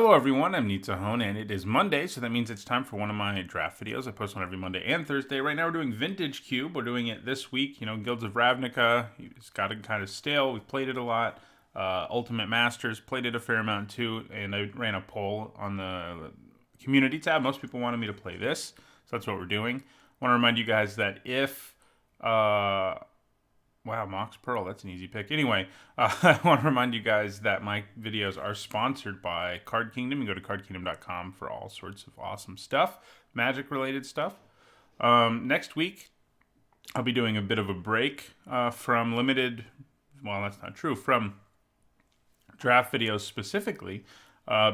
Hello everyone, I'm Nitsa and it is Monday, so that means it's time for one of my draft videos. I post one every Monday and Thursday. Right now we're doing Vintage Cube. We're doing it this week. You know, Guilds of Ravnica, it's gotten kind of stale. We've played it a lot. Ultimate Masters, played it a fair amount too, and I ran a poll on the community tab. Most people wanted me to play this, so that's what we're doing. I want to remind you guys that if... Wow, Mox Pearl, that's an easy pick. Anyway, I want to remind you guys that my videos are sponsored by Card Kingdom. You go to cardkingdom.com for all sorts of awesome stuff, Magic-related stuff. Next week, I'll be doing a bit of a break from limited, well, that's not true, from draft videos specifically,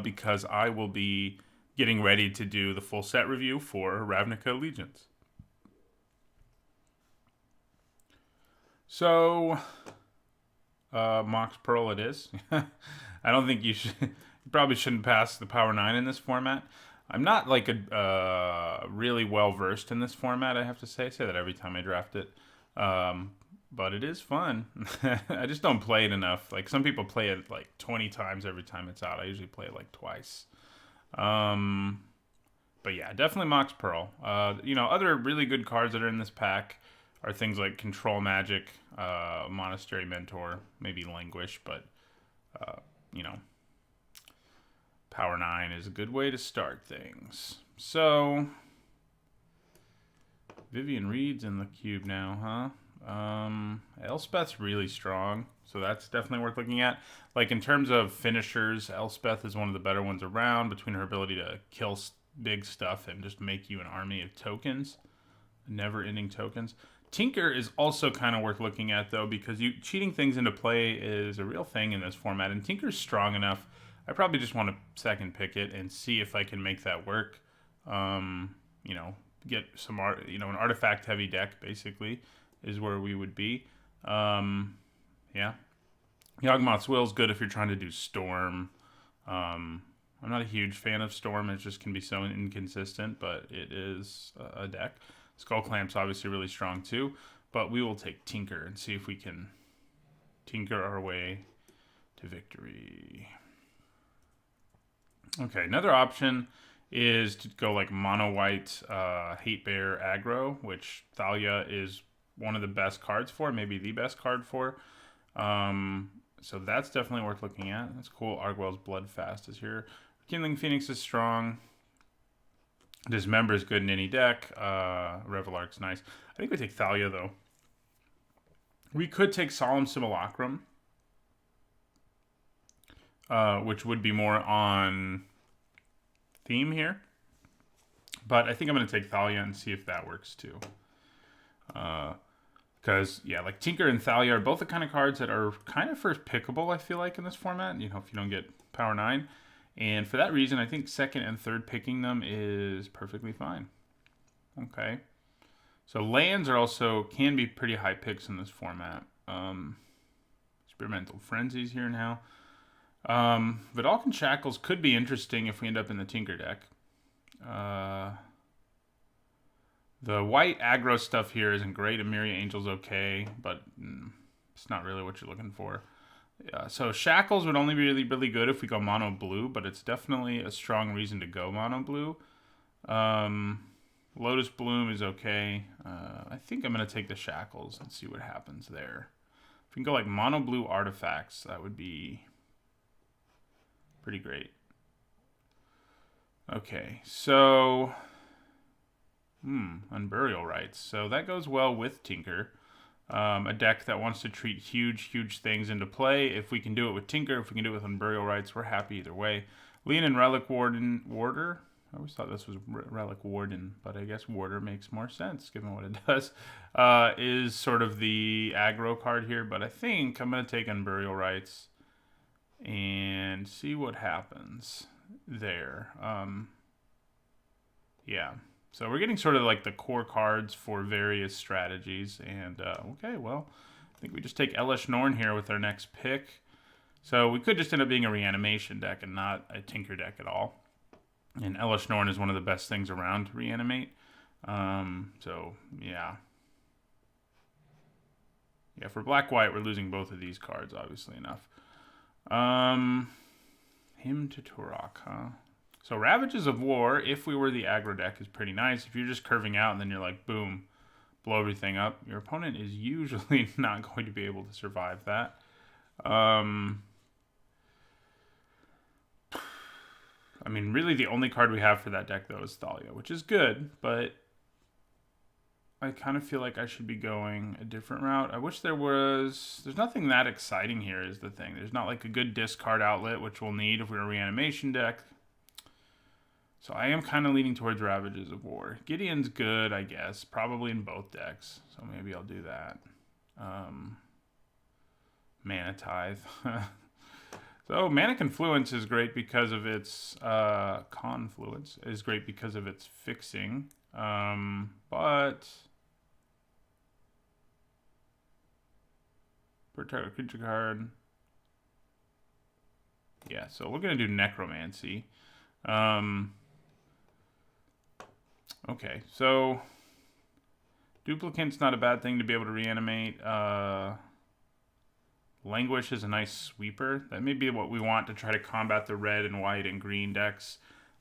because I will be getting ready to do the full set review for Ravnica Allegiance. So, Mox Pearl it is. I don't think you probably shouldn't pass the Power 9 in this format. I'm not like really well versed in this format, I have to say. I say that every time I draft it. But it is fun. I just don't play it enough. Like some people play it like 20 times every time it's out. I usually play it like twice. But yeah, definitely Mox Pearl. Other really good cards that are in this pack are things like Control Magic, Monastery Mentor, maybe Languish, but, Power 9 is a good way to start things. So, Vivian Reed's in the cube now, huh? Elspeth's really strong, so that's definitely worth looking at. Like, in terms of finishers, Elspeth is one of the better ones around, between her ability to kill big stuff and just make you an army of tokens, never-ending tokens. Tinker is also kind of worth looking at, though, because cheating things into play is a real thing in this format, and Tinker's strong enough. I probably just want to second pick it and see if I can make that work. Get some an artifact-heavy deck, basically, is where we would be. Yeah. Yawgmoth's Will is good if you're trying to do Storm. I'm not a huge fan of Storm. It just can be so inconsistent, but it is a deck. Skull Clamp's obviously really strong too, but we will take Tinker and see if we can tinker our way to victory. Okay, another option is to go like mono white Hate Bear aggro, which Thalia is one of the best cards for, maybe the best card for. So that's definitely worth looking at. That's cool. Argwell's Bloodfast is here. Kindling Phoenix is strong. Dismember is good in any deck. Revelark's nice. I think we take Thalia, though. We could take Solemn Simulacrum, which would be more on theme here. But I think I'm going to take Thalia and see if that works, too. Because, like Tinker and Thalia are both the kind of cards that are kind of first pickable, I feel like, in this format. If you don't get Power 9. And for that reason, I think second and third picking them is perfectly fine. Okay. So lands can be pretty high picks in this format. Experimental Frenzy's here now. Vidalcan Shackles could be interesting if we end up in the Tinker deck. The white aggro stuff here isn't great. Emiria Angel's okay, but it's not really what you're looking for. So Shackles would only be really, really good if we go mono blue, but it's definitely a strong reason to go mono blue. Lotus Bloom is okay. I think I'm going to take the Shackles and see what happens there. If we can go like mono blue artifacts, that would be pretty great. Okay, so Unburial Rites. So that goes well with Tinker. A deck that wants to treat huge things into play. If we can do it with Tinker, if we can do it with Unburial Rites, we're happy either way. Leonin Relic Warder. I always thought this was Relic Warden, but I guess Warder makes more sense given what it does. Is sort of the aggro card here, but I think I'm going to take Unburial Rites and see what happens there. Yeah. So we're getting sort of like the core cards for various strategies. And, okay, well, I think we just take Elesh Norn here with our next pick. So we could just end up being a reanimation deck and not a Tinker deck at all. And Elesh Norn is one of the best things around to reanimate. So, yeah. Yeah, for black-white, we're losing both of these cards, obviously enough. Hymn to Turok, huh? So Ravages of War, if we were the aggro deck, is pretty nice. If you're just curving out and then you're like, boom, blow everything up, your opponent is usually not going to be able to survive that. I mean, really the only card we have for that deck, though, is Thalia, which is good, but I kind of feel like I should be going a different route. I wish there's nothing that exciting here is the thing. There's not like a good discard outlet, which we'll need if we're a reanimation deck. So I am kind of leaning towards Ravages of War. Gideon's good, I guess, probably in both decks. So maybe I'll do that. Mana Tithe. So Mana Confluence is great because of its Confluence is great because of its fixing. But protect a creature card. Yeah, so we're gonna do Necromancy. Okay, so Duplicate's not a bad thing to be able to reanimate. Languish is a nice sweeper. That may be what we want to try to combat the red and white and green decks,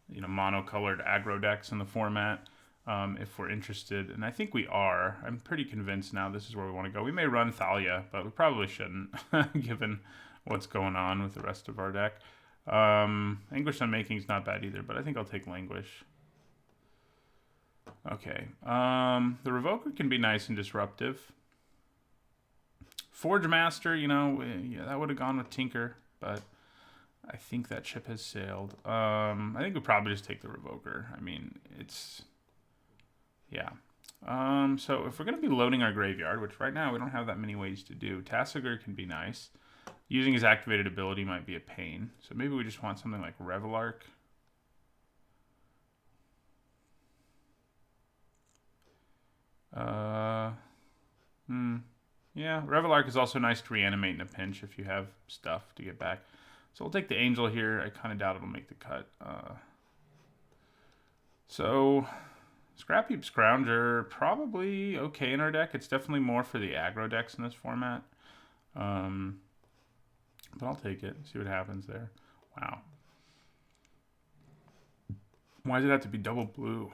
you know, monocolored aggro decks in the format, if we're interested. And I think we are. I'm pretty convinced now this is where we want to go. We may run Thalia, but we probably shouldn't, given what's going on with the rest of our deck. Anguish Unmaking is not bad either, but I think I'll take Languish. Okay. The Revoker can be nice and disruptive. Forge Master, you know, yeah, that would have gone with Tinker, but I think that ship has sailed. I think we'll probably just take the Revoker. I mean, it's... Yeah. So if we're going to be loading our graveyard, which right now we don't have that many ways to do, Tasigur can be nice. Using his activated ability might be a pain. So maybe we just want something like Revelark. Yeah, Revelark is also nice to reanimate in a pinch if you have stuff to get back. So we'll take the Angel here. I kind of doubt it'll make the cut. So Scrapheap Scrounger, probably okay in our deck. It's definitely more for the aggro decks in this format. But I'll take it, see what happens there. Wow. Why did it have to be double blue?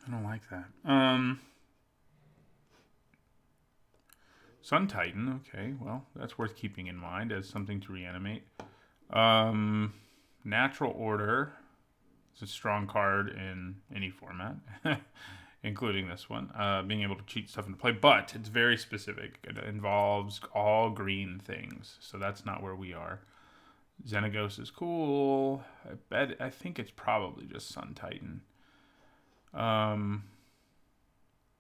I don't like that. Sun Titan, okay, well, that's worth keeping in mind as something to reanimate. Natural Order is a strong card in any format, including this one. Being able to cheat stuff into play, but it's very specific. It involves all green things, so that's not where we are. Xenagos is cool. I think it's probably just Sun Titan.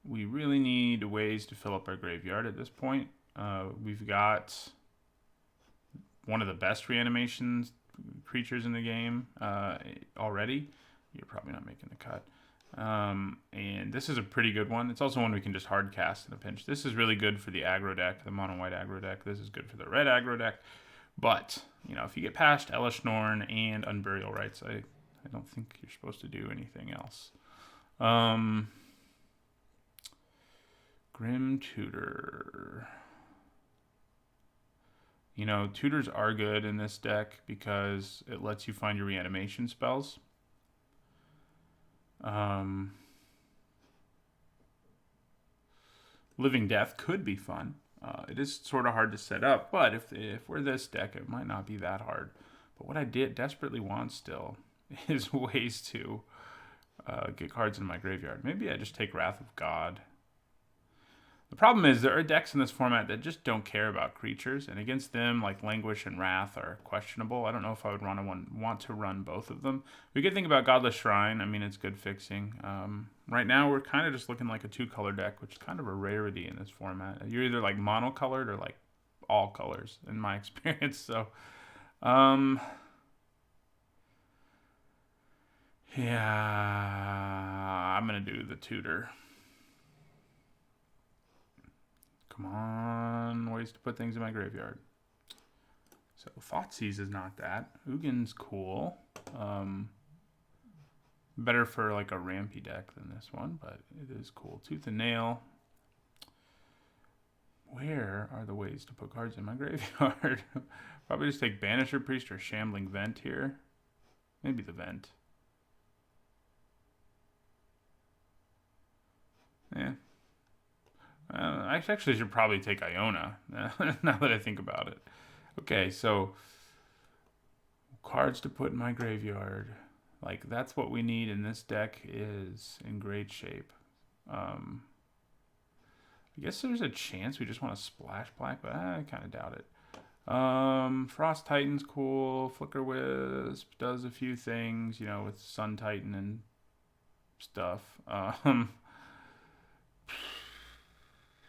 We really need ways to fill up our graveyard at this point. We've got one of the best reanimation creatures in the game already. You're probably not making the cut. And this is a pretty good one. It's also one we can just hard cast in a pinch. This is really good for the aggro deck, the mono-white aggro deck. This is good for the red aggro deck. But, you know, if you get past Elesh Norn and Unburial Rites, I don't think you're supposed to do anything else. Grim Tutor. You know, tutors are good in this deck because it lets you find your reanimation spells. Living Death could be fun. It is sort of hard to set up, but if we're this deck, it might not be that hard. But what I desperately want still is ways to get cards in my graveyard. Maybe I just take Wrath of God. The problem is there are decks in this format that just don't care about creatures, and against them, like Languish and Wrath are questionable. I don't know if I would want to run both of them. We could think about Godless Shrine. I mean, it's good fixing. Right now, we're kind of just looking like a two-color deck, which is kind of a rarity in this format. You're either like monocolored or like all colors, in my experience. So, yeah, I'm going to do the Tutor. Come on, ways to put things in my graveyard. So Thoughtseize is not that. Ugin's cool. Better for like a rampy deck than this one, but it is cool. Tooth and Nail. Where are the ways to put cards in my graveyard? Probably just take Banisher Priest or Shambling Vent here. Maybe the Vent. Yeah. I actually should probably take Iona, now that I think about it. Okay, so cards to put in my graveyard. Like, that's what we need, and this deck is in great shape. I guess there's a chance we just want to splash black, but I kind of doubt it. Frost Titan's cool. Flicker Wisp does a few things, you know, with Sun Titan and stuff.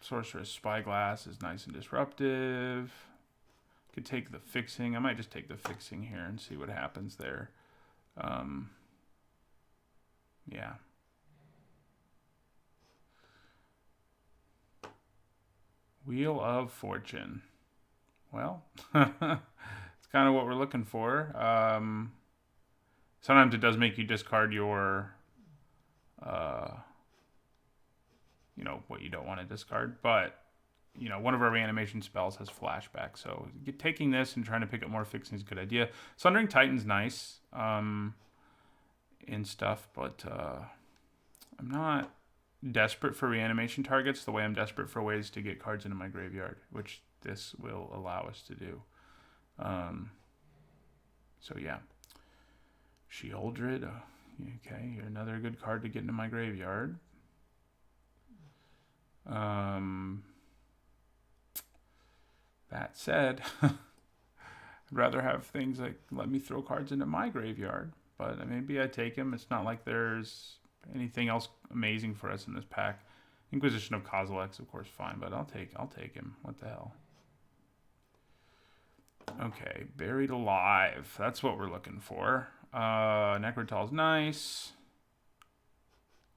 Sorceress Spyglass is nice and disruptive. Could take the fixing. I might just take the fixing here and see what happens there. Yeah. Wheel of Fortune. Well, it's kind of what we're looking for. Sometimes it does make you discard your, you know, what you don't want to discard. But, you know, one of our reanimation spells has flashback. So taking this and trying to pick up more fixing is a good idea. Sundering Titan's nice and stuff, but I'm not desperate for reanimation targets the way I'm desperate for ways to get cards into my graveyard, which this will allow us to do. So yeah, Sheoldred. Okay, you're another good card to get into my graveyard. That said, I'd rather have things like let me throw cards into my graveyard, but maybe I take them. It's not like there's anything else amazing for us in this pack. Inquisition of Kozilek's, of course, fine, but I'll take him. What the hell? Okay, Buried Alive. That's what we're looking for. Necrotal's nice.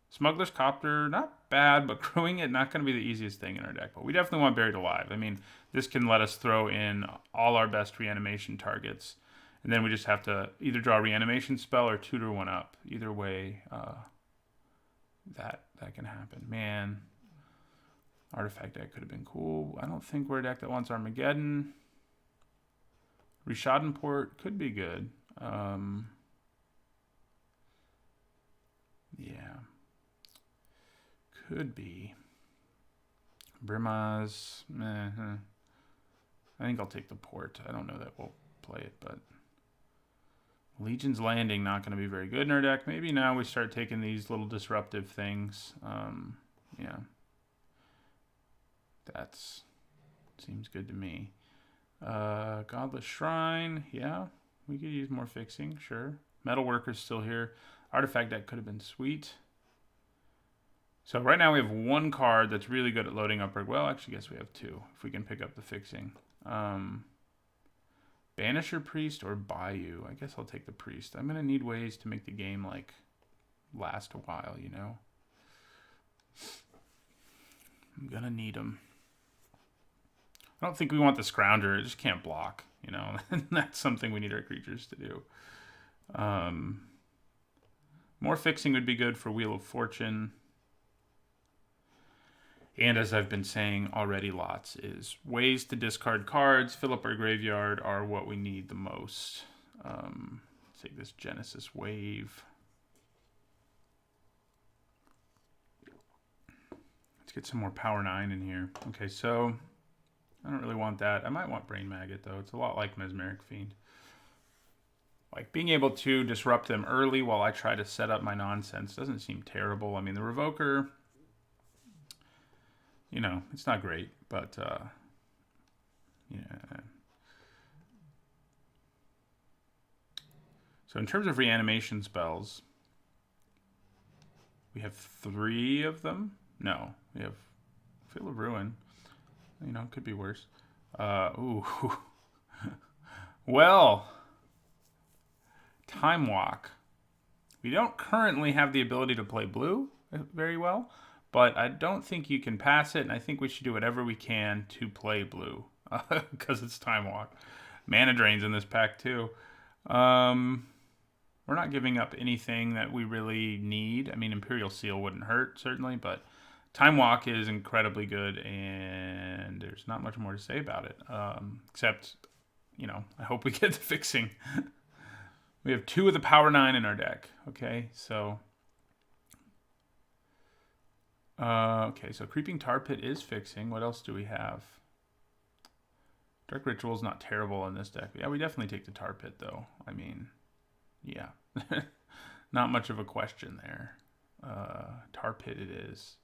Smuggler's Copter, not bad, but crewing it, not going to be the easiest thing in our deck. But we definitely want Buried Alive. I mean, this can let us throw in all our best reanimation targets. And then we just have to either draw a reanimation spell or tutor one up. Either way, that can happen. Man, Artifact deck could have been cool. I don't think we're a deck that wants Armageddon. Rishadenport could be good. Yeah. Could be. Brimaz. I think I'll take the port. I don't know that we'll play it, but Legion's Landing not going to be very good in our deck. Maybe now we start taking these little disruptive things. Yeah. That seems good to me. Godless Shrine. Yeah. We could use more fixing. Sure. Metalworker's still here. Artifact deck could have been sweet. So right now we have one card that's really good at loading up. Well, actually, I guess we have two if we can pick up the fixing. Banisher Priest or Bayou. I guess I'll take the Priest. I'm going to need ways to make the game, like, last a while, you know? I'm going to need them. I don't think we want the Scrounger. It just can't block, you know? That's something we need our creatures to do. More fixing would be good for Wheel of Fortune. And as I've been saying already lots, is ways to discard cards, fill up our graveyard are what we need the most. Let's take this Genesis Wave. Let's get some more Power 9 in here. Okay, so I don't really want that. I might want Brain Maggot, though. It's a lot like Mesmeric Fiend. Like, being able to disrupt them early while I try to set up my nonsense doesn't seem terrible. I mean, the Revoker, you know, it's not great, but, yeah. So in terms of reanimation spells, we have 3 of them. No, we have Field of Ruin. You know, it could be worse. Ooh. Well, Time Walk. We don't currently have the ability to play blue very well, but I don't think you can pass it, and I think we should do whatever we can to play blue, because it's Time Walk. Mana Drain's in this pack, too. We're not giving up anything that we really need. I mean, Imperial Seal wouldn't hurt, certainly, but Time Walk is incredibly good, and there's not much more to say about it, except, you know, I hope we get the fixing. We have 2 of the Power 9 in our deck. Okay, so... okay, so Creeping Tar Pit is fixing. What else do we have? Dark Ritual's not terrible in this deck. Yeah, we definitely take the Tar Pit, though. I mean, yeah. Not much of a question there. Tar Pit it is.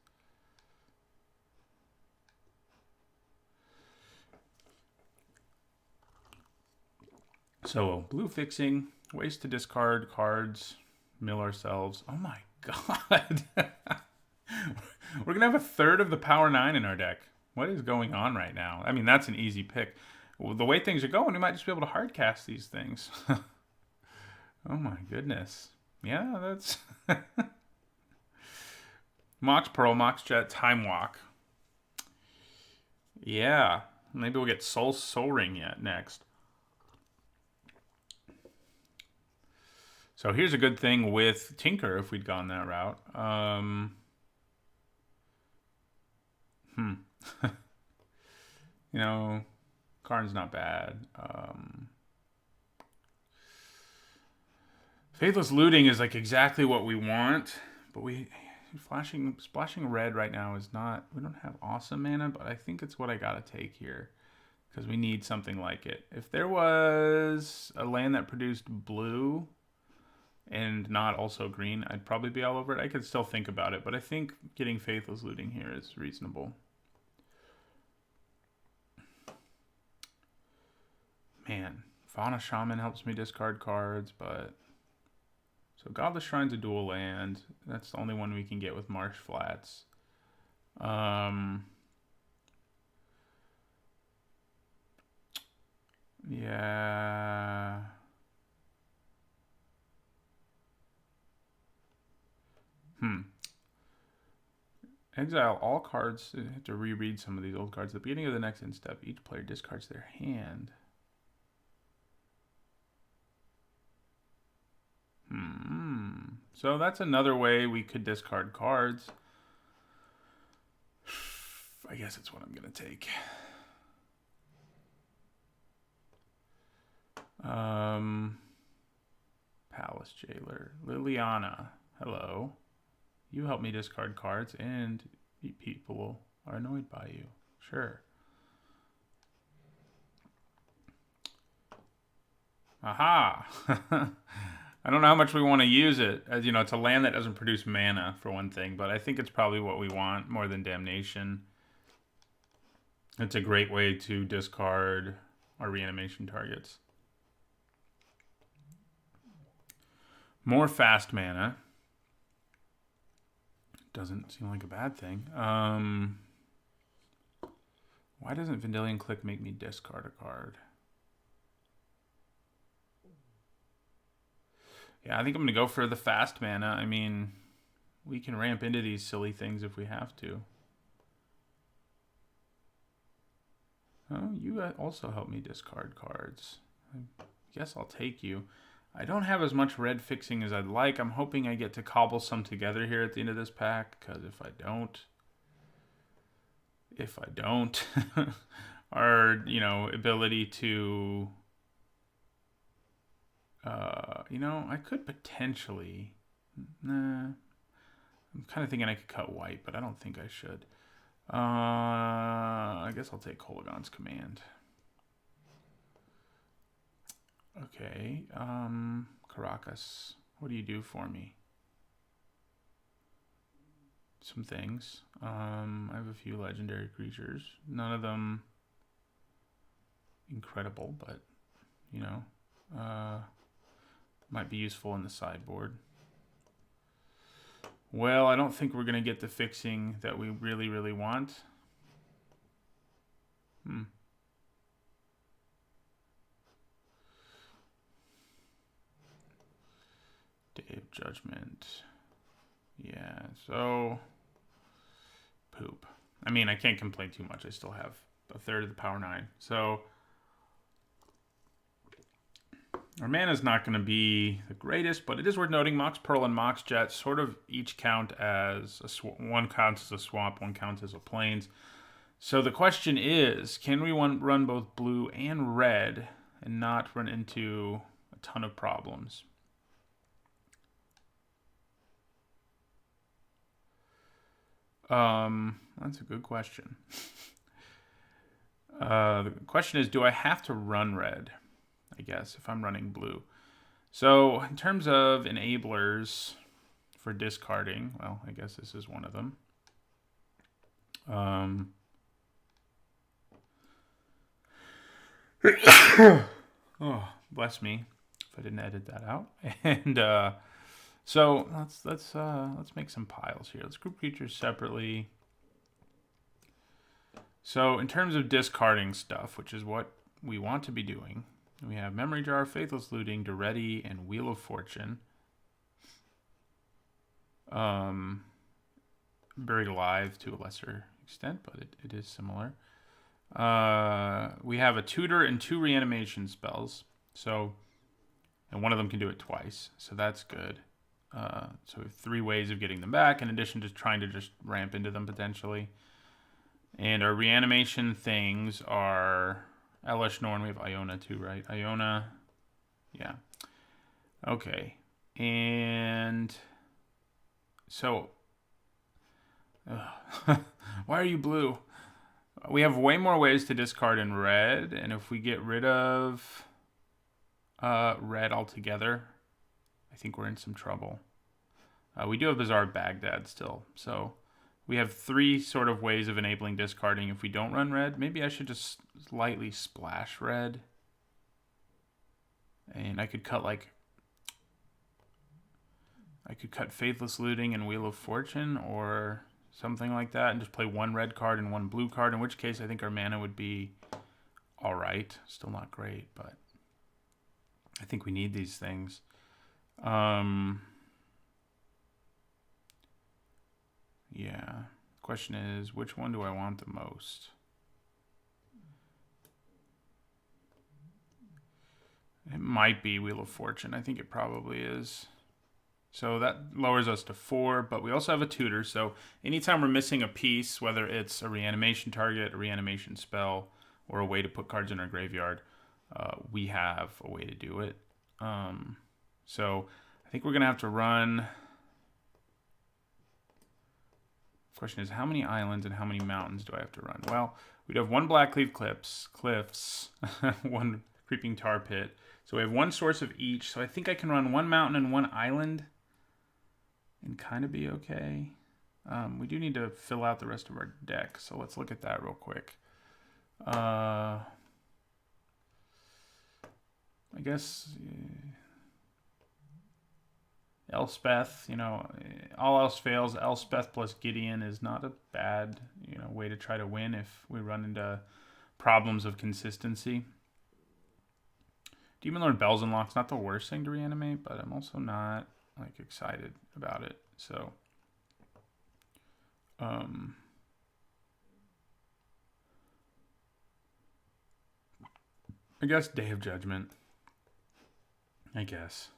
So, blue fixing, ways to discard cards, mill ourselves. Oh my god. We're going to have a third of the Power 9 in our deck. What is going on right now? I mean, that's an easy pick. Well, the way things are going, we might just be able to hard cast these things. Oh my goodness. Yeah, that's... Mox Pearl, Mox Jet, Time Walk. Yeah, maybe we'll get Soul Ring yet next. So here's a good thing with Tinker if we'd gone that route. You know, Karn's not bad. Faithless Looting is like exactly what we want, but splashing red right now is not... We don't have awesome mana, but I think it's what I gotta take here because we need something like it. If there was a land that produced blue and not also green, I'd probably be all over it. I could still think about it, but I think getting Faithless Looting here is reasonable. Man, Fauna Shaman helps me discard cards, but... So Godless Shrine's a dual land. That's the only one we can get with Marsh Flats. Yeah... Exile all cards. I have to reread some of these old cards. At the beginning of the next end step, each player discards their hand. So that's another way we could discard cards. I guess it's what I'm going to take. Palace Jailer. Liliana. Hello. You help me discard cards and people are annoyed by you. Sure. Aha! I don't know how much we want to use it. As you know, it's a land that doesn't produce mana, for one thing, but I think it's probably what we want more than Damnation. It's a great way to discard our reanimation targets. More fast mana. Doesn't seem like a bad thing. Why doesn't Vendilion Click make me discard a card? Yeah, I think I'm going to go for the fast mana. I mean, we can ramp into these silly things if we have to. Oh, you also help me discard cards. I guess I'll take you. I don't have as much red fixing as I'd like. I'm hoping I get to cobble some together here at the end of this pack, because if I don't, our, you know, ability to... you know, I could potentially... Nah. I'm kind of thinking I could cut white, but I don't think I should. I guess I'll take Kolaghan's Command. Okay. Caracas, what do you do for me? Some things. I have a few legendary creatures. None of them incredible, but, you know, might be useful in the sideboard. Well, I don't think we're going to get the fixing that we really, really want. Day of Judgment. Yeah, so... Poop. I mean, I can't complain too much. I still have a third of the Power 9. So... Our mana is not going to be the greatest, but it is worth noting Mox Pearl and Mox Jet sort of each count as one counts as a swamp, one counts as a plains. So the question is, can we run both blue and red and not run into a ton of problems? That's a good question. The question is, do I have to run red? I guess if I'm running blue. So in terms of enablers for discarding, well, I guess this is one of them. Oh, bless me if I didn't edit that out. And so let's make some piles here. Let's group creatures separately. So in terms of discarding stuff, which is what we want to be doing, we have Memory Jar, Faithless Looting, Daretti, and Wheel of Fortune. Buried Alive to a lesser extent, but it is similar. We have a Tutor and 2 reanimation spells. So, and one of them can do it twice. So that's good. So we have 3 ways of getting them back, in addition to trying to just ramp into them potentially. And our reanimation things are Elesh Norn. We have Iona too, right? Iona. Yeah. Okay. And so, why are you blue? We have way more ways to discard in red, and if we get rid of red altogether, I think we're in some trouble. We do have Bizarre Baghdad still, so we have 3 sort of ways of enabling discarding if we don't run red. Maybe I should just lightly splash red, and I could cut Faithless Looting and Wheel of Fortune or something like that, and just play 1 red card and 1 blue card, in which case I think our mana would be alright. Still not great, but I think we need these things. Yeah. Question is, which one do I want the most? It might be Wheel of Fortune. I think it probably is. So that lowers us to 4, but we also have a Tutor. So anytime we're missing a piece, whether it's a reanimation target, a reanimation spell, or a way to put cards in our graveyard, we have a way to do it. So I think we're going to have to run. The question is, how many islands and how many mountains do I have to run? Well, we'd have 1 Blackleaf Cliffs, 1 Creeping Tar Pit. So we have 1 source of each. So I think I can run 1 mountain and 1 island and kind of be okay. We do need to fill out the rest of our deck, so let's look at that real quick. I guess Elspeth, all else fails. Elspeth plus Gideon is not a bad, way to try to win if we run into problems of consistency. Demon Lord Bells and Locks, not the worst thing to reanimate, but I'm also not excited about it. So, I guess Day of Judgment. I guess.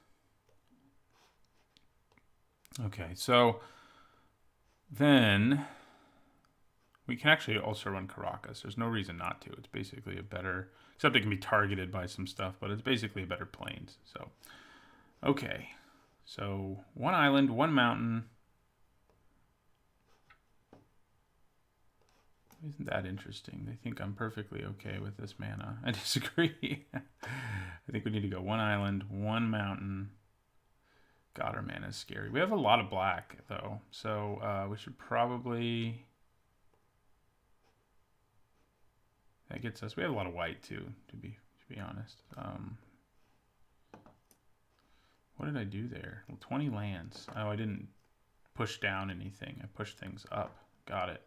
Okay, so then we can actually also run Karakas. There's no reason not to. It's basically a better, except it can be targeted by some stuff, but it's basically a better plains. So, okay. So 1 island, 1 mountain. Isn't that interesting? They think I'm perfectly okay with this mana. I disagree. I think we need to go 1 island, 1 mountain. God, our mana is scary. We have a lot of black, though. So we should probably... That gets us... We have a lot of white, too, to be honest. What did I do there? Well, 20 lands. Oh, I didn't push down anything. I pushed things up. Got it.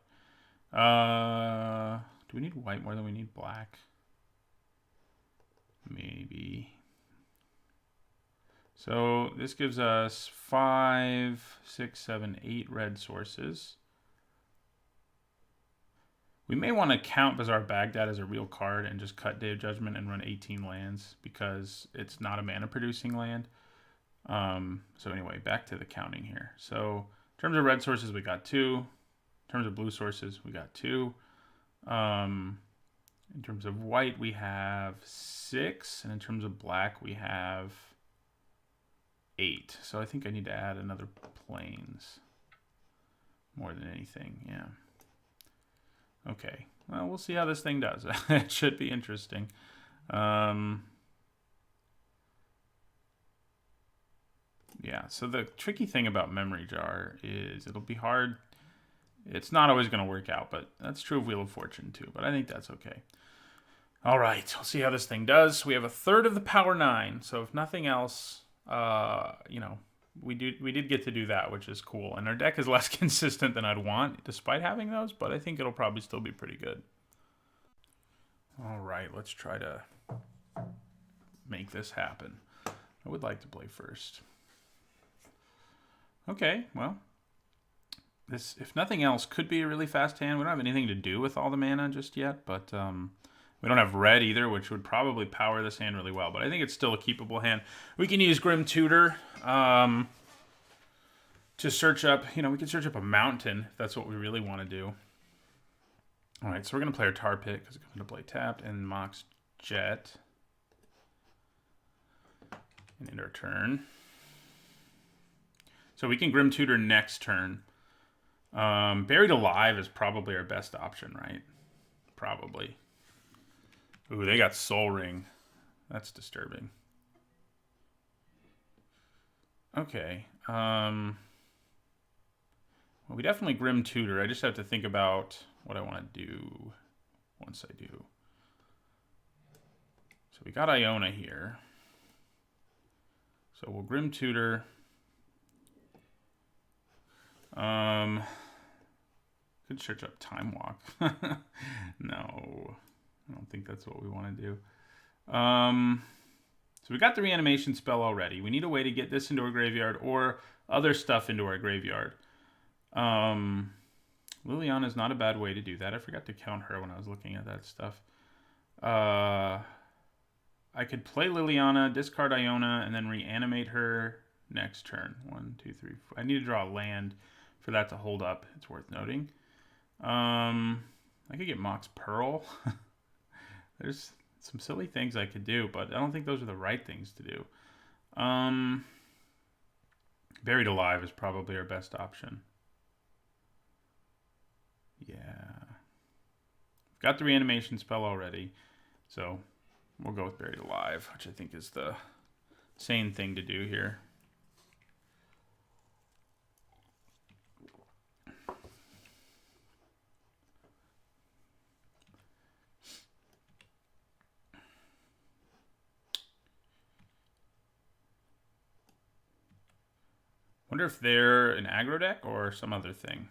Do we need white more than we need black? Maybe. So this gives us 5, 6, 7, 8 red sources. We may want to count Bazaar Baghdad as a real card and just cut Day of Judgment and run 18 lands because it's not a mana producing land. So anyway, back to the counting here. So in terms of red sources, we got 2. In terms of blue sources, we got 2. In terms of white, we have 6. And in terms of black, we have 8. So I think I need to add another plains more than anything. Yeah. Okay. Well, we'll see how this thing does. It should be interesting. Yeah, so the tricky thing about Memory Jar is it'll be hard. It's not always going to work out, but that's true of Wheel of Fortune too, but I think that's okay. All right, we'll see how this thing does. We have a third of the power 9, so if nothing else, you know, we did get to do that, which is cool. And our deck is less consistent than I'd want, despite having those, but I think it'll probably still be pretty good. All right, let's try to make this happen. I would like to play first. Okay, well, this, if nothing else, could be a really fast hand. We don't have anything to do with all the mana just yet, but we don't have red either, which would probably power this hand really well. But I think it's still a keepable hand. We can use Grim Tutor to search up, you know, we can search up a mountain if that's what we really want to do. All right, so we're going to play our Tar Pit because it's going to play tapped and Mox Jet. And end our turn. So we can Grim Tutor next turn. Buried Alive is probably our best option, right? Probably. Ooh, they got Soul Ring. That's disturbing. Okay. Well, we definitely Grim Tutor. I just have to think about what I want to do once I do. So we got Iona here. So we'll Grim Tutor. Could search up Time Walk. No, I don't think that's what we want to do. So we got the reanimation spell already. We need a way to get this into our graveyard or other stuff into our graveyard. Liliana is not a bad way to do that. I forgot to count her when I was looking at that stuff. I could play Liliana, discard Iona, and then reanimate her next turn. 1, 2, 3, 4. I need to draw a land for that to hold up. It's worth noting. I could get Mox Pearl. There's some silly things I could do, but I don't think those are the right things to do. Buried Alive is probably our best option. Yeah. Got the reanimation spell already, so we'll go with Buried Alive, which I think is the sane thing to do here. Wonder if they're an aggro deck or some other thing.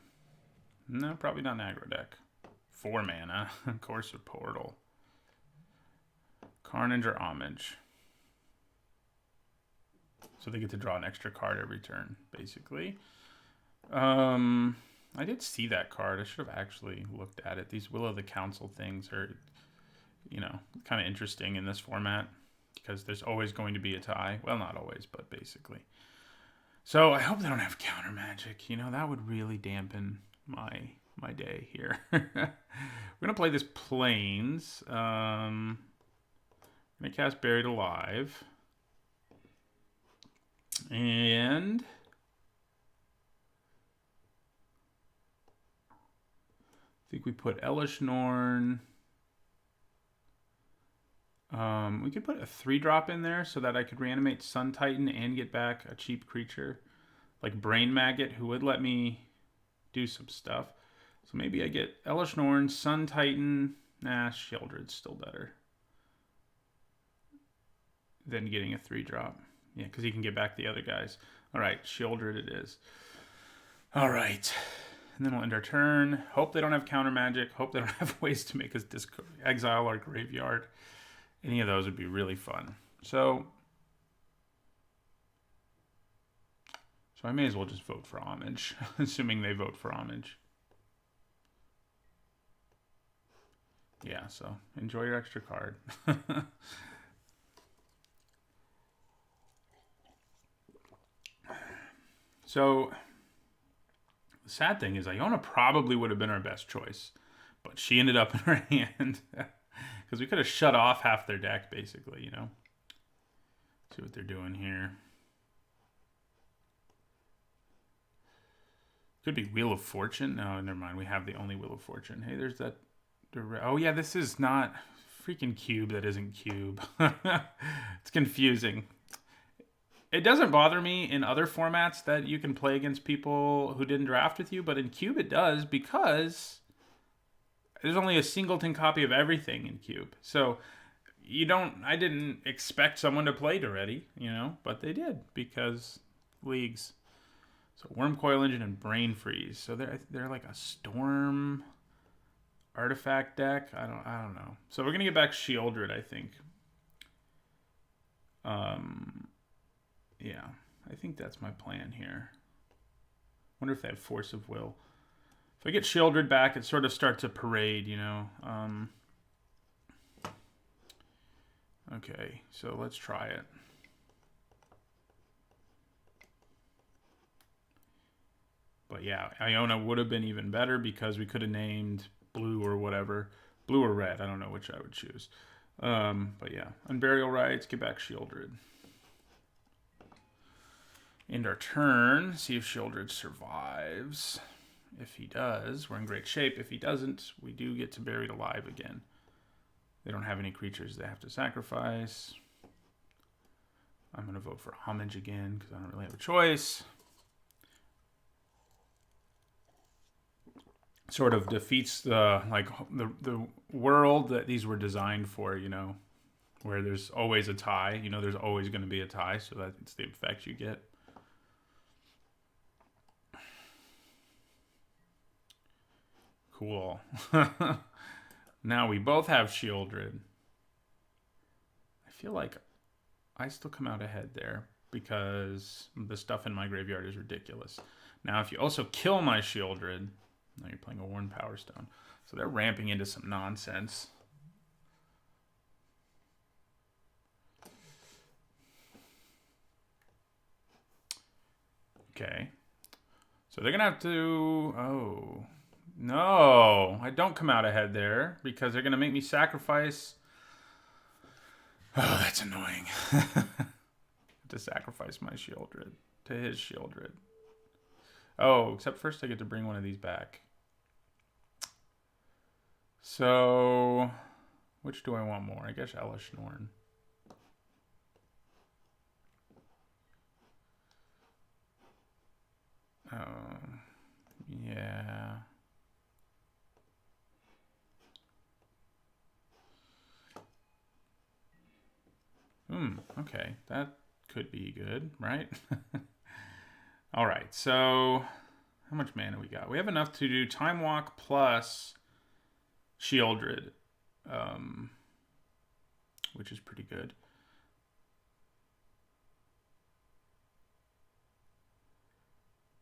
No, probably not an aggro deck. 4 mana. Course of Portal. Carnage or Homage. So they get to draw an extra card every turn, basically. I did see that card. I should have actually looked at it. These Will of the Council things are, you know, kind of interesting in this format because there's always going to be a tie. Well, not always, but basically. So I hope they don't have counter magic. You know, that would really dampen my day here. We're gonna play this Plains. I'm gonna cast Buried Alive, and I think we put Elesh Norn. We could put a 3-drop in there so that I could reanimate Sun Titan and get back a cheap creature like Brain Maggot who would let me do some stuff. So maybe I get Elesh Norn, Sun Titan. Nah, Sheoldred's still better than getting a 3-drop. Yeah, because he can get back the other guys. All right, Sheoldred it is. All right. And then we'll end our turn. Hope they don't have counter magic. Hope they don't have ways to make us exile our graveyard. Any of those would be really fun. So I may as well just vote for Homage, assuming they vote for Homage. Yeah, so enjoy your extra card. So the sad thing is Iona probably would have been our best choice, but she ended up in her hand. Because we could have shut off half their deck, basically, you know? See what they're doing here. Could be Wheel of Fortune. No, never mind. We have the only Wheel of Fortune. Hey, there's that. Oh, yeah, this is not freaking cube that isn't cube. It's confusing. It doesn't bother me in other formats that you can play against people who didn't draft with you, but in cube it does because there's only a singleton copy of everything in cube. So I didn't expect someone to play Daretti, you know, but they did because leagues. So Wormcoil Engine and Brain Freeze. So they're like a storm artifact deck. I don't know. So we're gonna get back Shieldred, I think. Yeah, I think that's my plan here. Wonder if they have Force of Will. If I get Shieldred back, it sort of starts a parade, you know. Okay, so let's try it. But yeah, Iona would have been even better because we could have named blue or whatever. Blue or red, I don't know which I would choose. But yeah, Unburial Rites, get back Shieldred. End our turn, see if Shieldred survives. If he does, we're in great shape. If he doesn't, we do get to Buried Alive again. They don't have any creatures they have to sacrifice. I'm going to vote for Homage again because I don't really have a choice. Sort of defeats the world that these were designed for, you know, where there's always a tie. You know, there's always going to be a tie, so that's the effect you get. Cool. Now we both have Shieldred. I feel like I still come out ahead there because the stuff in my graveyard is ridiculous. Now, if you also kill my Shieldred, now you're playing a Worn Power Stone. So they're ramping into some nonsense. Okay. So they're going to have to... Oh... No, I don't come out ahead there because they're going to make me sacrifice. Oh, that's annoying. To sacrifice my Shieldred to his Shieldred. Oh, except first I get to bring one of these back. So, which do I want more? I guess Elesh Norn. Yeah. Okay. That could be good, right? All right, so how much mana we got? We have enough to do Time Walk plus Shieldred, which is pretty good.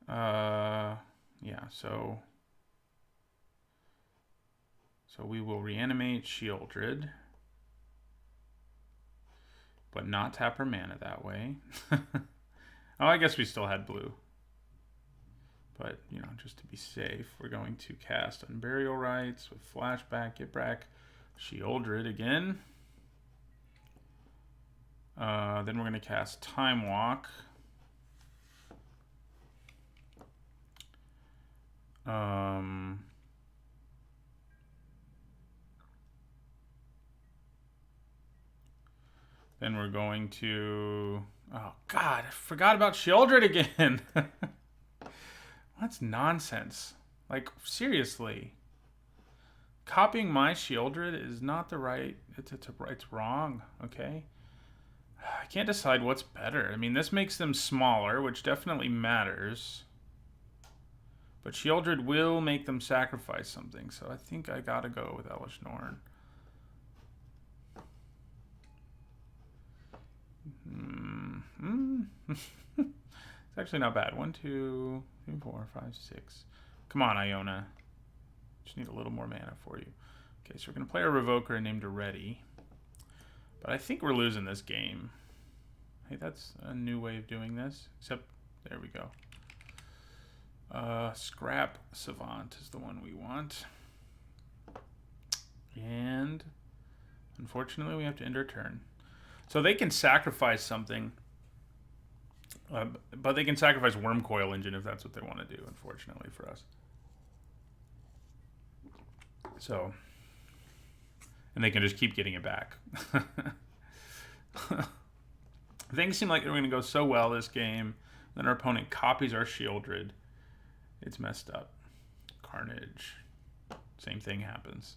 Yeah, so we will reanimate Shieldred, but not tap her mana that way. Oh, I guess we still had blue. But, you know, just to be safe, we're going to cast Unburial Rites with Flashback, get back Shieldred again. Then we're going to cast Time Walk. Then we're going to... Oh, God, I forgot about Shieldred again. That's nonsense. Like, seriously. Copying my Shieldred is not the right... It's wrong, okay? I can't decide what's better. I mean, this makes them smaller, which definitely matters. But Shieldred will make them sacrifice something, so I think I gotta go with Elesh Norn. It's actually not bad. 1, 2, 3, 4, 5, 6. Come on, Iona. Just need a little more mana for you. Okay, so we're going to play a Revoker named Ready. But I think we're losing this game. Hey, that's a new way of doing this. Except, there we go. Scrap Savant is the one we want. And unfortunately, we have to end our turn. So they can sacrifice something. But they can sacrifice Wormcoil Engine if that's what they want to do, unfortunately for us. So, and they can just keep getting it back. Things seem like they're going to go so well this game. Then our opponent copies our Shieldred. It's messed up. Carnage. Same thing happens.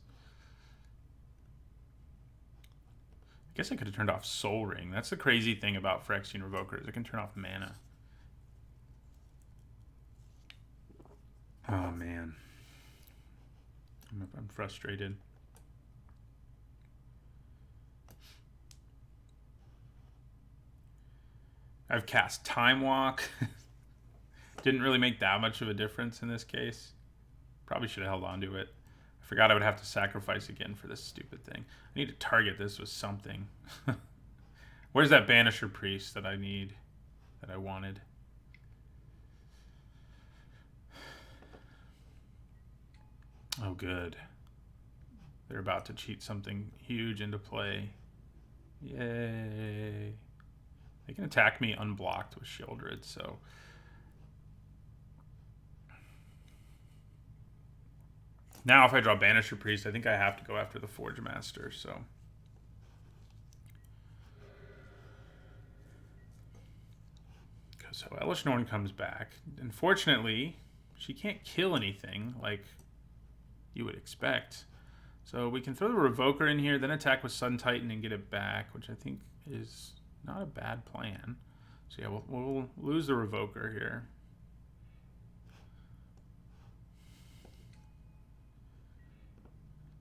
I guess I could have turned off Soul Ring. That's the crazy thing about Phyrexian Revokers. It can turn off mana. Oh, man. I'm frustrated. I've cast Time Walk. Didn't really make that much of a difference in this case. Probably should have held on to it. I forgot I would have to sacrifice again for this stupid thing. I need to target this with something. Where's that Banisher Priest that I need? That I wanted? Oh, good. They're about to cheat something huge into play. Yay. They can attack me unblocked with Shieldred, so... Now if I draw Banisher Priest, I think I have to go after the Forge Master, so... So Elesh Norn comes back. Unfortunately, she can't kill anything like you would expect. So we can throw the Revoker in here, then attack with Sun Titan and get it back, which I think is not a bad plan. So yeah, we'll lose the Revoker here.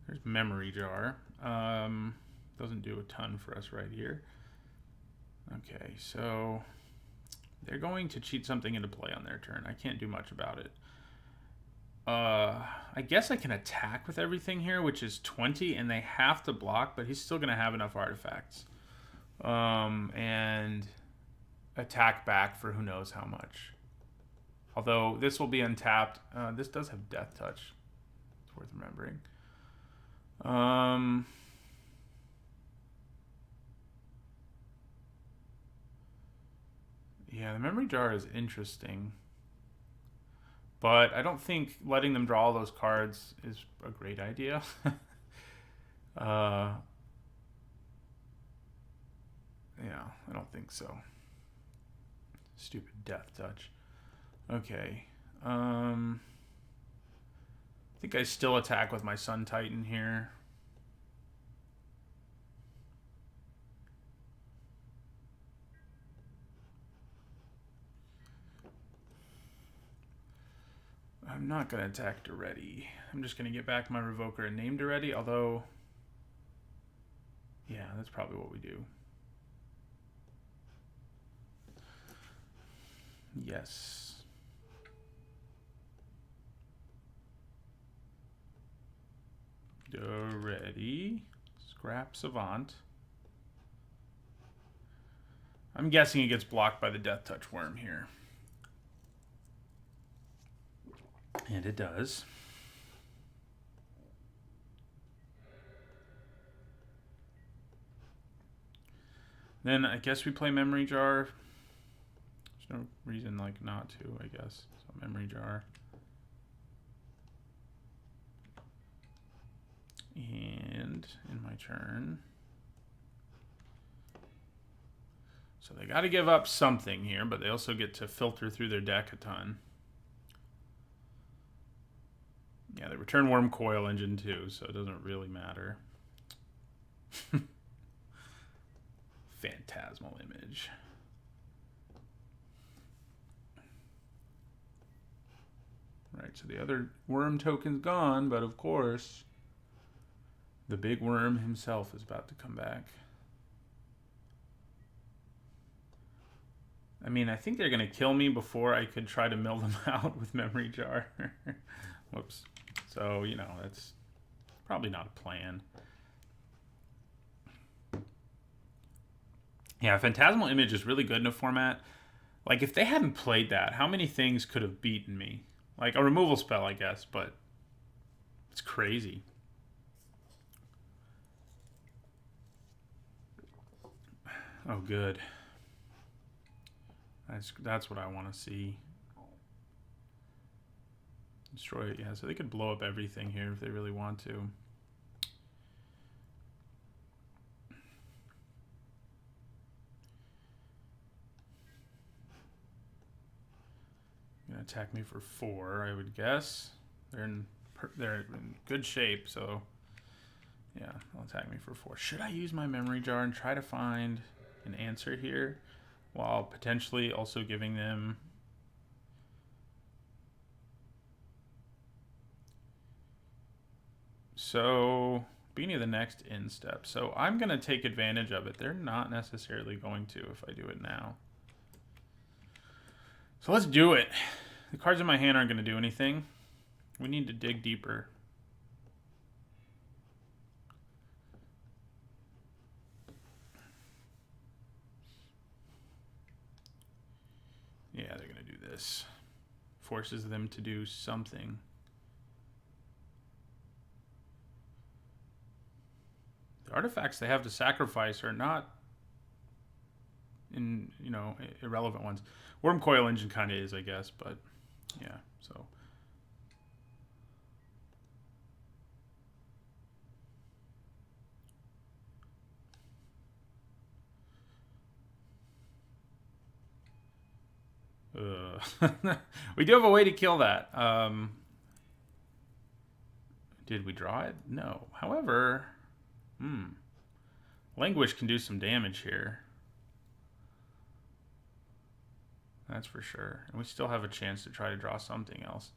There's Memory Jar. Doesn't do a ton for us right here. Okay, so they're going to cheat something into play on their turn. I can't do much about it. I guess I can attack with everything here, which is 20, and they have to block, but he's still going to have enough artifacts. And attack back for who knows how much. Although this will be untapped. This does have Death Touch. It's worth remembering. Yeah, the Memory Jar is interesting. But I don't think letting them draw all those cards is a great idea. Yeah, I don't think so. Stupid Death Touch. Okay. I think I still attack with my Sun Titan here. I'm not going to attack Daretti. I'm just going to get back my Revoker and name Daretti, although... Yeah, that's probably what we do. Yes. Daretti. Scrap Savant. I'm guessing he gets blocked by the Death Touch Worm here. And it does. Then I guess we play Memory Jar. There's no reason like not to, I guess. So Memory Jar. And in my turn. So they got to give up something here, but they also get to filter through their deck a ton. Yeah, they return Wormcoil Engine too, so it doesn't really matter. Phantasmal Image. Right, so the other worm token's gone, but of course, the big worm himself is about to come back. I mean, I think they're going to kill me before I could try to mill them out with Memory Jar. Whoops. So, you know, that's Probably not a plan. Yeah, Phantasmal Image is really good in a format. Like, if they hadn't played that, how many things could have beaten me? Like, a removal spell, I guess, but it's crazy. Oh, good. That's what I want to see. Destroy it, yeah. So they could blow up everything here if they really want to. Gonna attack me for 4, I would guess. They're in good shape, so yeah, they'll attack me for 4. Should I use my memory jar and try to find an answer here, while potentially also giving them so beginning of the next end step. So I'm gonna take advantage of it. They're not necessarily going to if I do it now. So let's do it. The cards in my hand aren't going to do anything. We need to dig deeper. Yeah, they're going to do this. Forces them to do something. The artifacts they have to sacrifice are not irrelevant ones. Wormcoil Engine kind of is, I guess, but yeah, so. We do have a way to kill that. Did we draw it? No. However, Languish can do some damage here. That's for sure. And we still have a chance to try to draw something else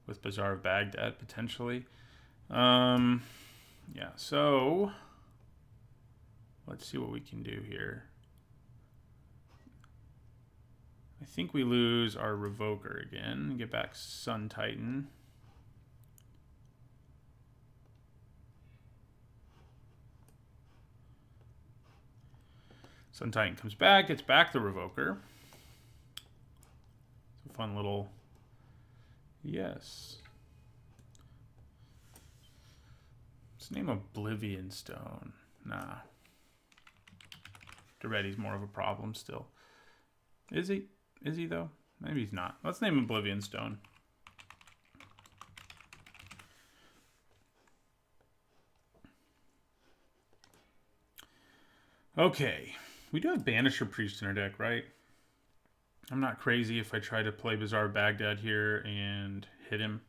with Bazaar of Baghdad, potentially. Yeah, so let's see what we can do here. I think we lose our Revoker again and get back Sun Titan. Sun Titan comes back, gets back the Revoker. It's a fun little... Yes. Let's name Oblivion Stone. Nah. Duretti's more of a problem still. Is he? Is he, though? Maybe he's not. Let's name Oblivion Stone. Okay. We do have Banisher Priest in our deck, right? I'm not crazy if I try to play Bazaar of Baghdad here and hit him.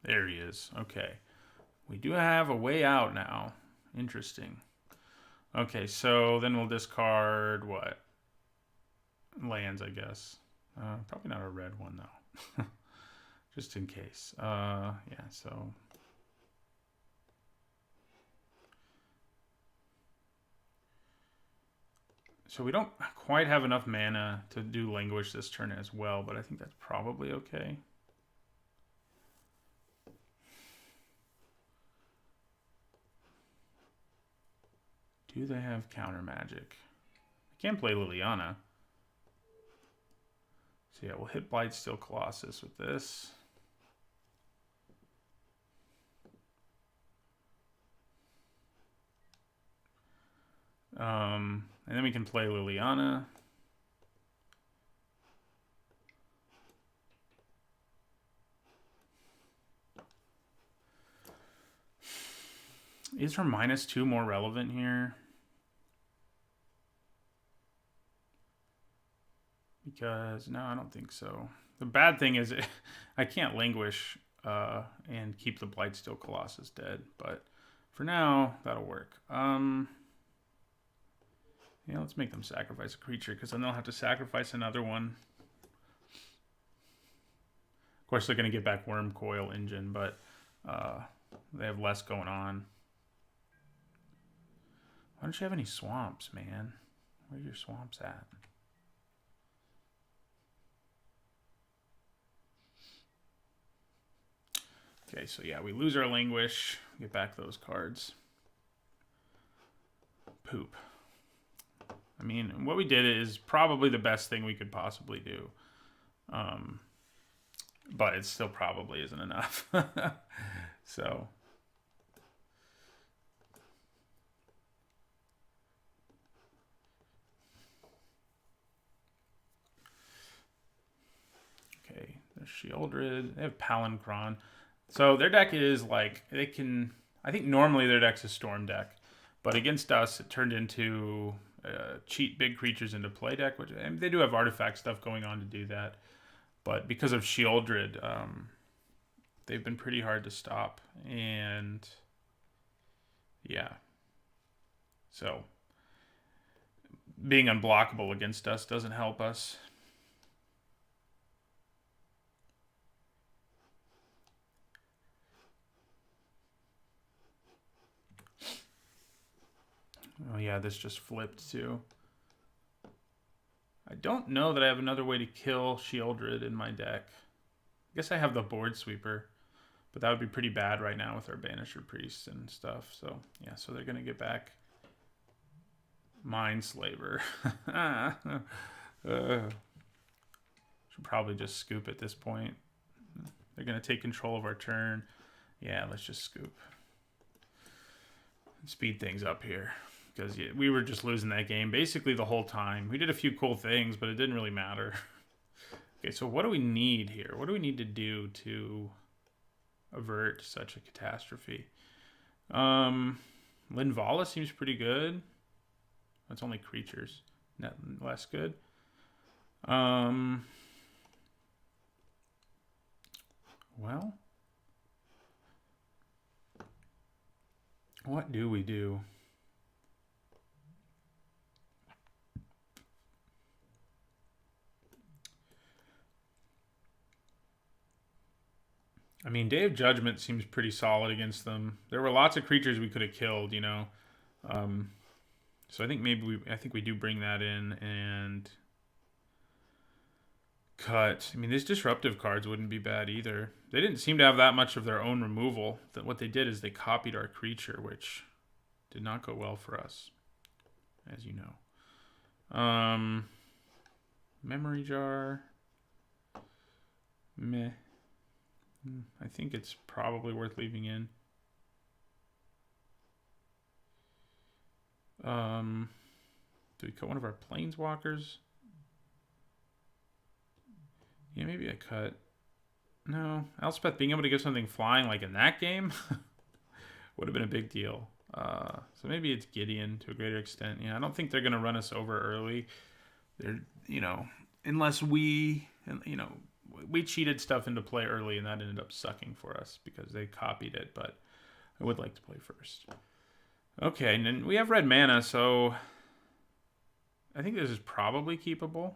There he is. Okay. We do have a way out now. Interesting. Okay, so then we'll discard what? Lands, I guess. Probably not a red one, though. Just in case. Yeah, so... So we don't quite have enough mana to do Languish this turn as well, but I think that's probably okay. Do they have counter magic? I can't play Liliana. So yeah, we'll hit Blightsteel Colossus with this. And then we can play Liliana. Is her -2 more relevant here? Because, no, I don't think so. The bad thing is I can't Languish and keep the Blightsteel Colossus dead. But for now, that'll work. Yeah, let's make them sacrifice a creature, because then they'll have to sacrifice another one. Of course, they're going to get back Wormcoil Engine, but they have less going on. Why don't you have any swamps, man? Where are your swamps at? Okay, so yeah, we lose our Languish. Get back those cards. Poop. I mean, what we did is probably the best thing we could possibly do. But it still probably isn't enough. So. Okay, there's Sheoldred. They have Palinchron. So their deck is like, they can... I think normally their deck's a Storm deck. But against us, it turned into cheat big creatures into play deck, which they do have artifact stuff going on to do that. But because of Sheoldred, they've been pretty hard to stop. And yeah. So being unblockable against us doesn't help us. Oh yeah, this just flipped too. I don't know that I have another way to kill Sheoldred in my deck. I guess I have the Board Sweeper, but that would be pretty bad right now with our Banisher Priests and stuff. So yeah, so they're gonna get back Mindslaver. Should probably just scoop at this point. They're gonna take control of our turn. Yeah, let's just scoop. Speed things up here. Because we were just losing that game basically the whole time. We did a few cool things, but it didn't really matter. Okay, so what do we need here? What do we need to do to avert such a catastrophe? Linvala seems pretty good. That's only creatures. Not less good. Well, what do we do? I mean, Day of Judgment seems pretty solid against them. There were lots of creatures we could have killed, you know. So I think maybe we do bring that in and cut. I mean, these disruptive cards wouldn't be bad either. They didn't seem to have that much of their own removal. That what they did is they copied our creature, which did not go well for us, as you know. Memory Jar. Meh. I think it's probably worth leaving in. Do we cut one of our Planeswalkers? Yeah, maybe I cut. No, Elspeth being able to give something flying like in that game would have been a big deal. So maybe it's Gideon to a greater extent. Yeah, I don't think they're going to run us over early. They're, you know, unless we, you know, we cheated stuff into play early and that ended up sucking for us because they copied it, but I would like to play first. Okay, and then we have red mana, so I think this is probably keepable.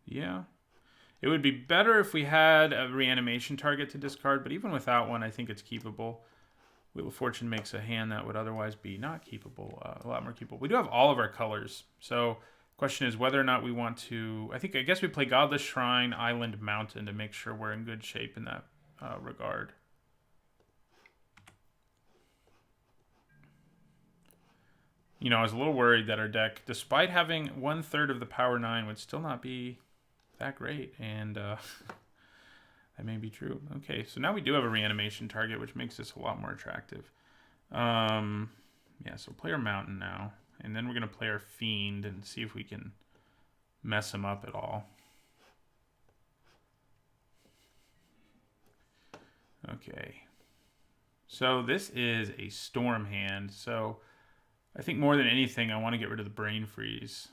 Yeah. It would be better if we had a reanimation target to discard, but even without one, I think it's keepable. Wheel of Fortune makes a hand that would otherwise be not keepable, a lot more keepable. We do have all of our colors, so question is whether or not we want to... I guess we play Godless Shrine, Island, Mountain to make sure we're in good shape in that regard. You know, I was a little worried that our deck, despite having 1/3 of the power 9, would still not be that great, and that may be true. Okay, so now we do have a reanimation target, which makes this a lot more attractive. Yeah, so play our Mountain now, and then we're going to play our Fiend and see if we can mess him up at all. Okay, so this is a Storm hand, so I think more than anything, I want to get rid of the Brain Freeze.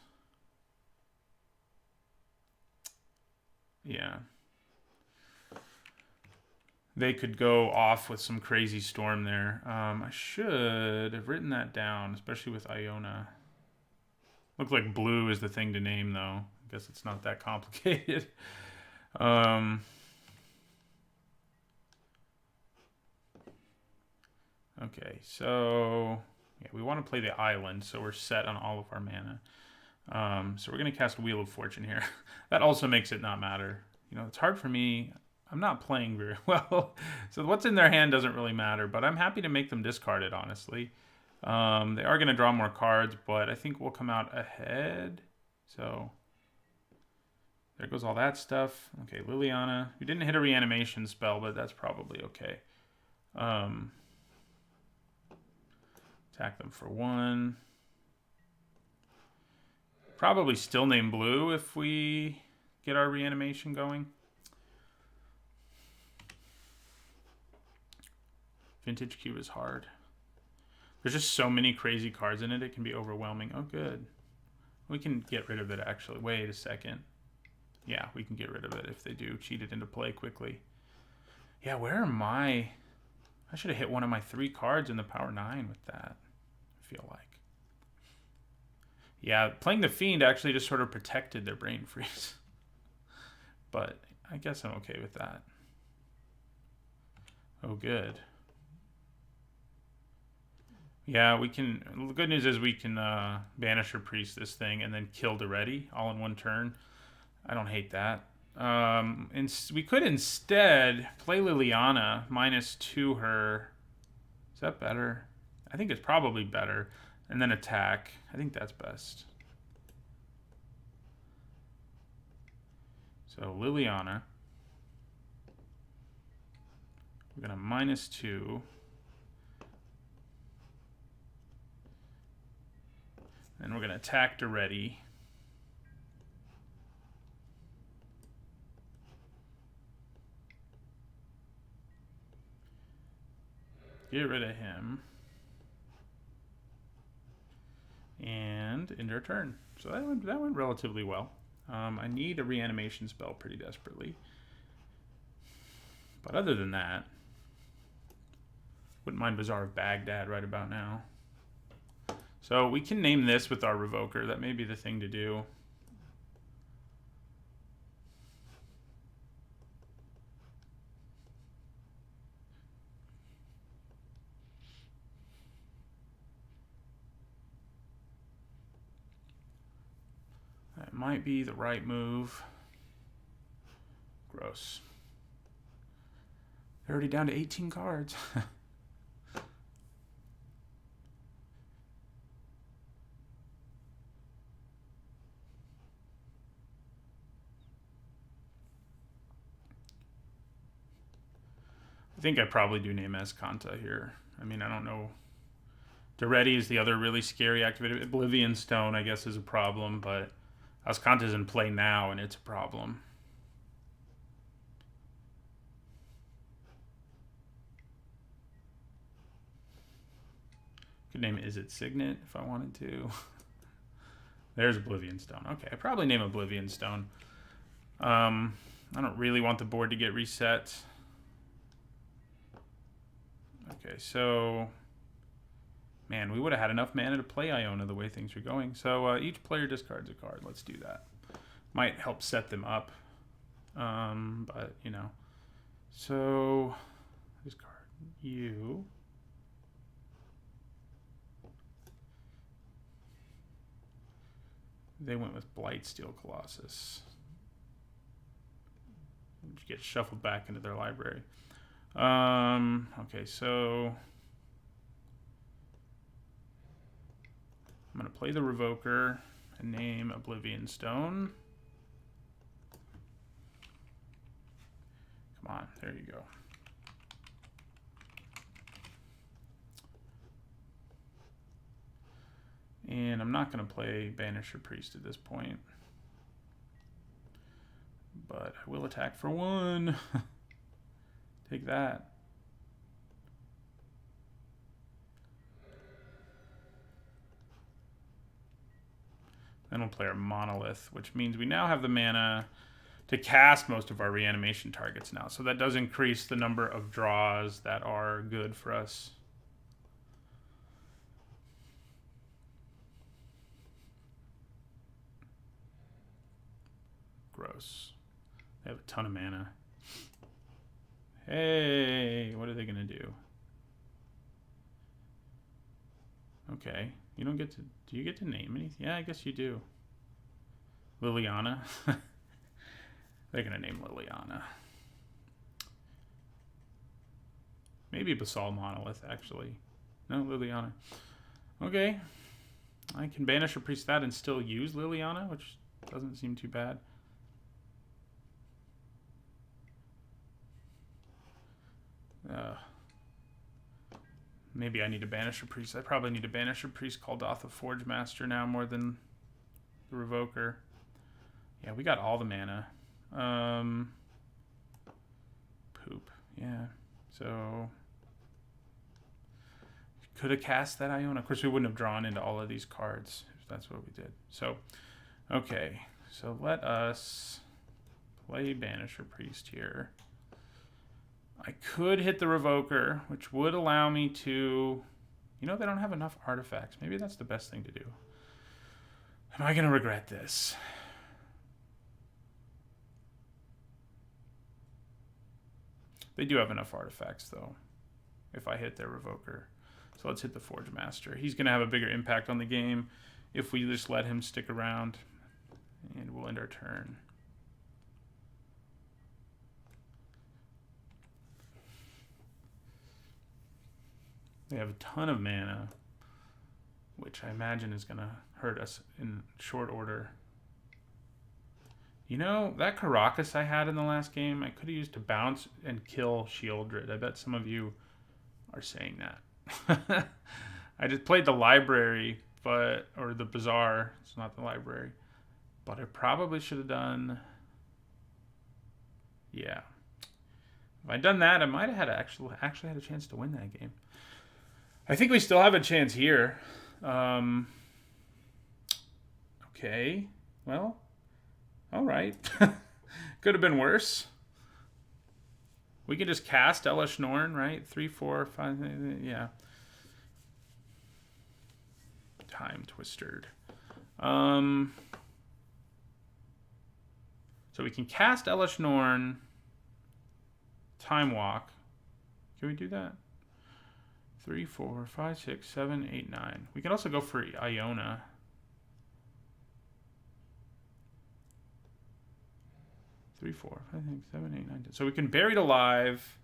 Yeah. They could go off with some crazy storm there. I should have written that down, especially with Iona. Looked like blue is the thing to name, though. I guess it's not that complicated. Okay, so... yeah, we want to play the island, so we're set on all of our mana. So we're going to cast Wheel of Fortune here. That also makes it not matter. You know, it's hard for me. I'm not playing very well. So what's in their hand doesn't really matter, but I'm happy to make them discard it, honestly. They are going to draw more cards, but I think we'll come out ahead. So there goes all that stuff. Okay, Liliana. We didn't hit a reanimation spell, but that's probably okay. Attack them for 1. Probably still name blue if we get our reanimation going. Vintage Cube is hard. There's just so many crazy cards in it, it can be overwhelming. Oh, good. We can get rid of it, actually. Wait a second. Yeah, we can get rid of it if they do cheat it into play quickly. Yeah, where am I? I should have hit one of my 3 cards in the power 9 with that, I feel like. Yeah, playing the Fiend actually just sort of protected their Brain Freeze. But I guess I'm okay with that. Oh, good. Yeah, we can... The good news is we can Banisher Priest this thing and then kill Daretti all in one turn. I don't hate that. We could instead play Liliana, -2 her. Is that better? I think it's probably better. And then attack. I think that's best. So Liliana. We're going to -2. And we're going to attack Daretti. Get rid of him. And end our turn. So that went relatively well. I need a reanimation spell pretty desperately. But other than that, wouldn't mind Bazaar of Baghdad right about now. So we can name this with our Revoker. That may be the thing to do. That might be the right move. Gross. They're already down to 18 cards. I think I probably do name Azcanta here. I mean, I don't know. Daretti is the other really scary activity. Oblivion Stone, I guess, is a problem, but Azcanta's in play now, and it's a problem. Could name Izzet Signet if I wanted to. There's Oblivion Stone. Okay, I probably name Oblivion Stone. I don't really want the board to get reset. Okay, so... Man, we would have had enough mana to play Iona the way things are going. So each player discards a card. Let's do that. Might help set them up. But, you know. So, discard you. They went with Blightsteel Colossus. Which gets shuffled back into their library. Okay, so... I'm going to play the Revoker and name Oblivion Stone. Come on, there you go. And I'm not going to play Banisher Priest at this point. But I will attack for 1. Take that. Then we'll play our Monolith, which means we now have the mana to cast most of our reanimation targets now. So that does increase the number of draws that are good for us. Gross. They have a ton of mana. Hey, what are they going to do? Okay. You don't get to... Do you get to name anything? Yeah, I guess you do. Liliana. They're going to name Liliana. Maybe Basalt Monolith, actually. No, Liliana. Okay. I can banish a priest that and still use Liliana, which doesn't seem too bad. Maybe I need to banish a priest. I probably need to banish a priest called Doth of Forge Master now more than the Revoker. Yeah, we got all the mana. Poop. Yeah. So could have cast that Iona. Of course, we wouldn't have drawn into all of these cards if that's what we did. So, okay. So let us play Banisher Priest here. I could hit the Revoker, which would allow me to... You know, they don't have enough artifacts. Maybe that's the best thing to do. Am I going to regret this? They do have enough artifacts, though, if I hit their Revoker. So let's hit the Forge Master. He's going to have a bigger impact on the game if we just let him stick around. And we'll end our turn. They have a ton of mana, which I imagine is going to hurt us in short order. You know, that Karakas I had in the last game, I could have used to bounce and kill Sheoldred. I bet some of you are saying that. I just played the library, or the Bazaar. It's not the library. But I probably should have done... Yeah. If I'd done that, I might have had actually had a chance to win that game. I think we still have a chance here. Okay. Well, all right. Could have been worse. We can just cast Elesh Norn, right? 3, 4, 5, yeah. Time Twistered. So we can cast Elesh Norn, Time Walk. Can we do that? 3, 4, 5, 6, 7, 8, 9. We can also go for Iona. Three, 4, 5, 6, 7, 8, 9, 10. So we can Buried Alive.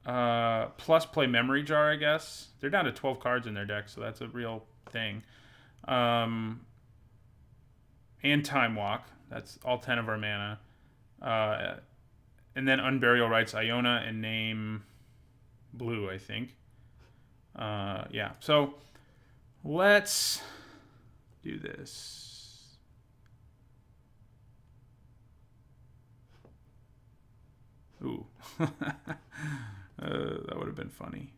Plus play Memory Jar, I guess. They're down to 12 cards in their deck, so that's a real thing. And Time Walk. That's all 10 of our mana. And then Unburial Rites Iona and name blue, I think. Yeah, so let's do this. Ooh. That would have been funny,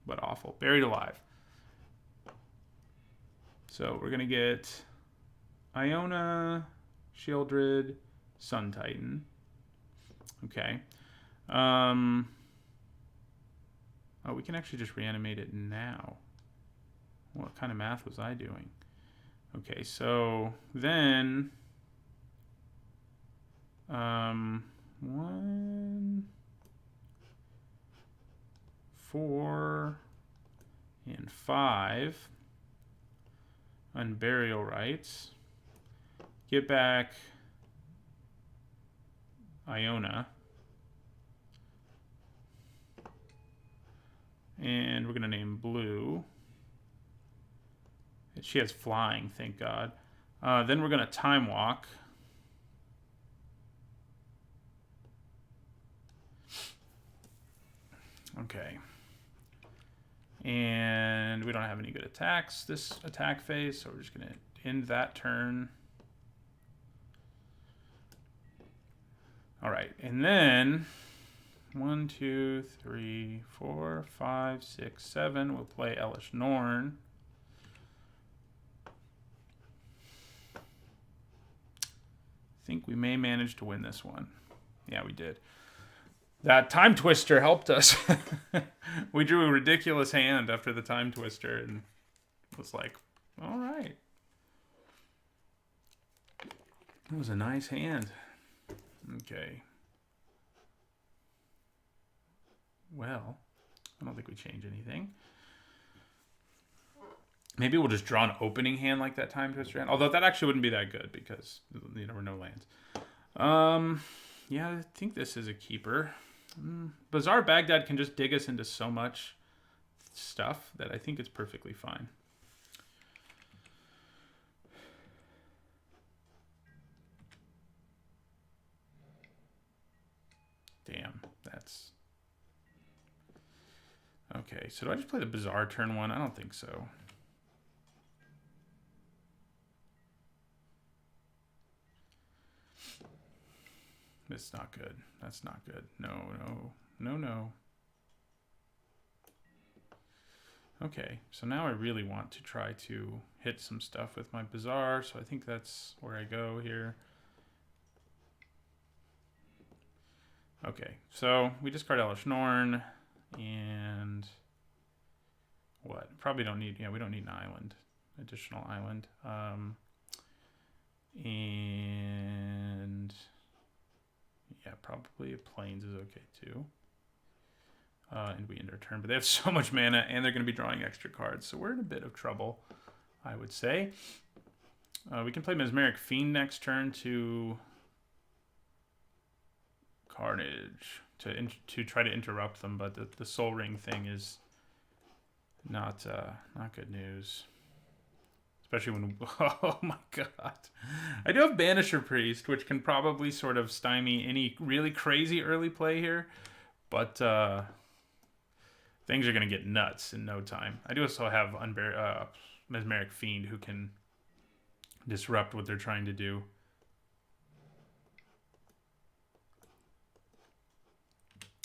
but awful. Buried Alive. So we're going to get Iona, Sheoldred, Sun Titan. Okay. Oh, we can actually just reanimate it now. What kind of math was I doing? Okay, so then 1, 4, and 5 Unburial Rites. Get back Iona. And we're going to name blue. She has flying, thank God. Then we're going to Time Walk. Okay. And we don't have any good attacks this attack phase, so we're just going to end that turn. All right, and then 1, 2, 3, 4, 5, 6, 7. We'll play Elesh Norn. I think we may manage to win this one. Yeah, we did. That Time Twister helped us. We drew a ridiculous hand after the Time Twister and was like, all right. That was a nice hand. Okay. Well, I don't think we change anything. Maybe we'll just draw an opening hand like that Time Twister hand. Although that actually wouldn't be that good because you never know lands. Yeah, I think this is a keeper. Bazaar Baghdad can just dig us into so much stuff that I think it's perfectly fine. Damn, that's... Okay, so do I just play the Bazaar turn 1? I don't think so. It's not good. That's not good. No. Okay, so now I really want to try to hit some stuff with my Bazaar, so I think that's where I go here. Okay, so we discard Elesh Norn, and what? Probably don't need, we don't need an island, additional island. And yeah, probably a Plains is okay too. And we end our turn, but they have so much mana, and they're going to be drawing extra cards, so we're in a bit of trouble, I would say. We can play Mesmeric Fiend next turn to Carnage to try to interrupt them, but the Soul Ring thing is not good news. Especially when, oh my god. I do have Banisher Priest, which can probably sort of stymie any really crazy early play here, but things are going to get nuts in no time. I do also have Mesmeric Fiend, who can disrupt what they're trying to do.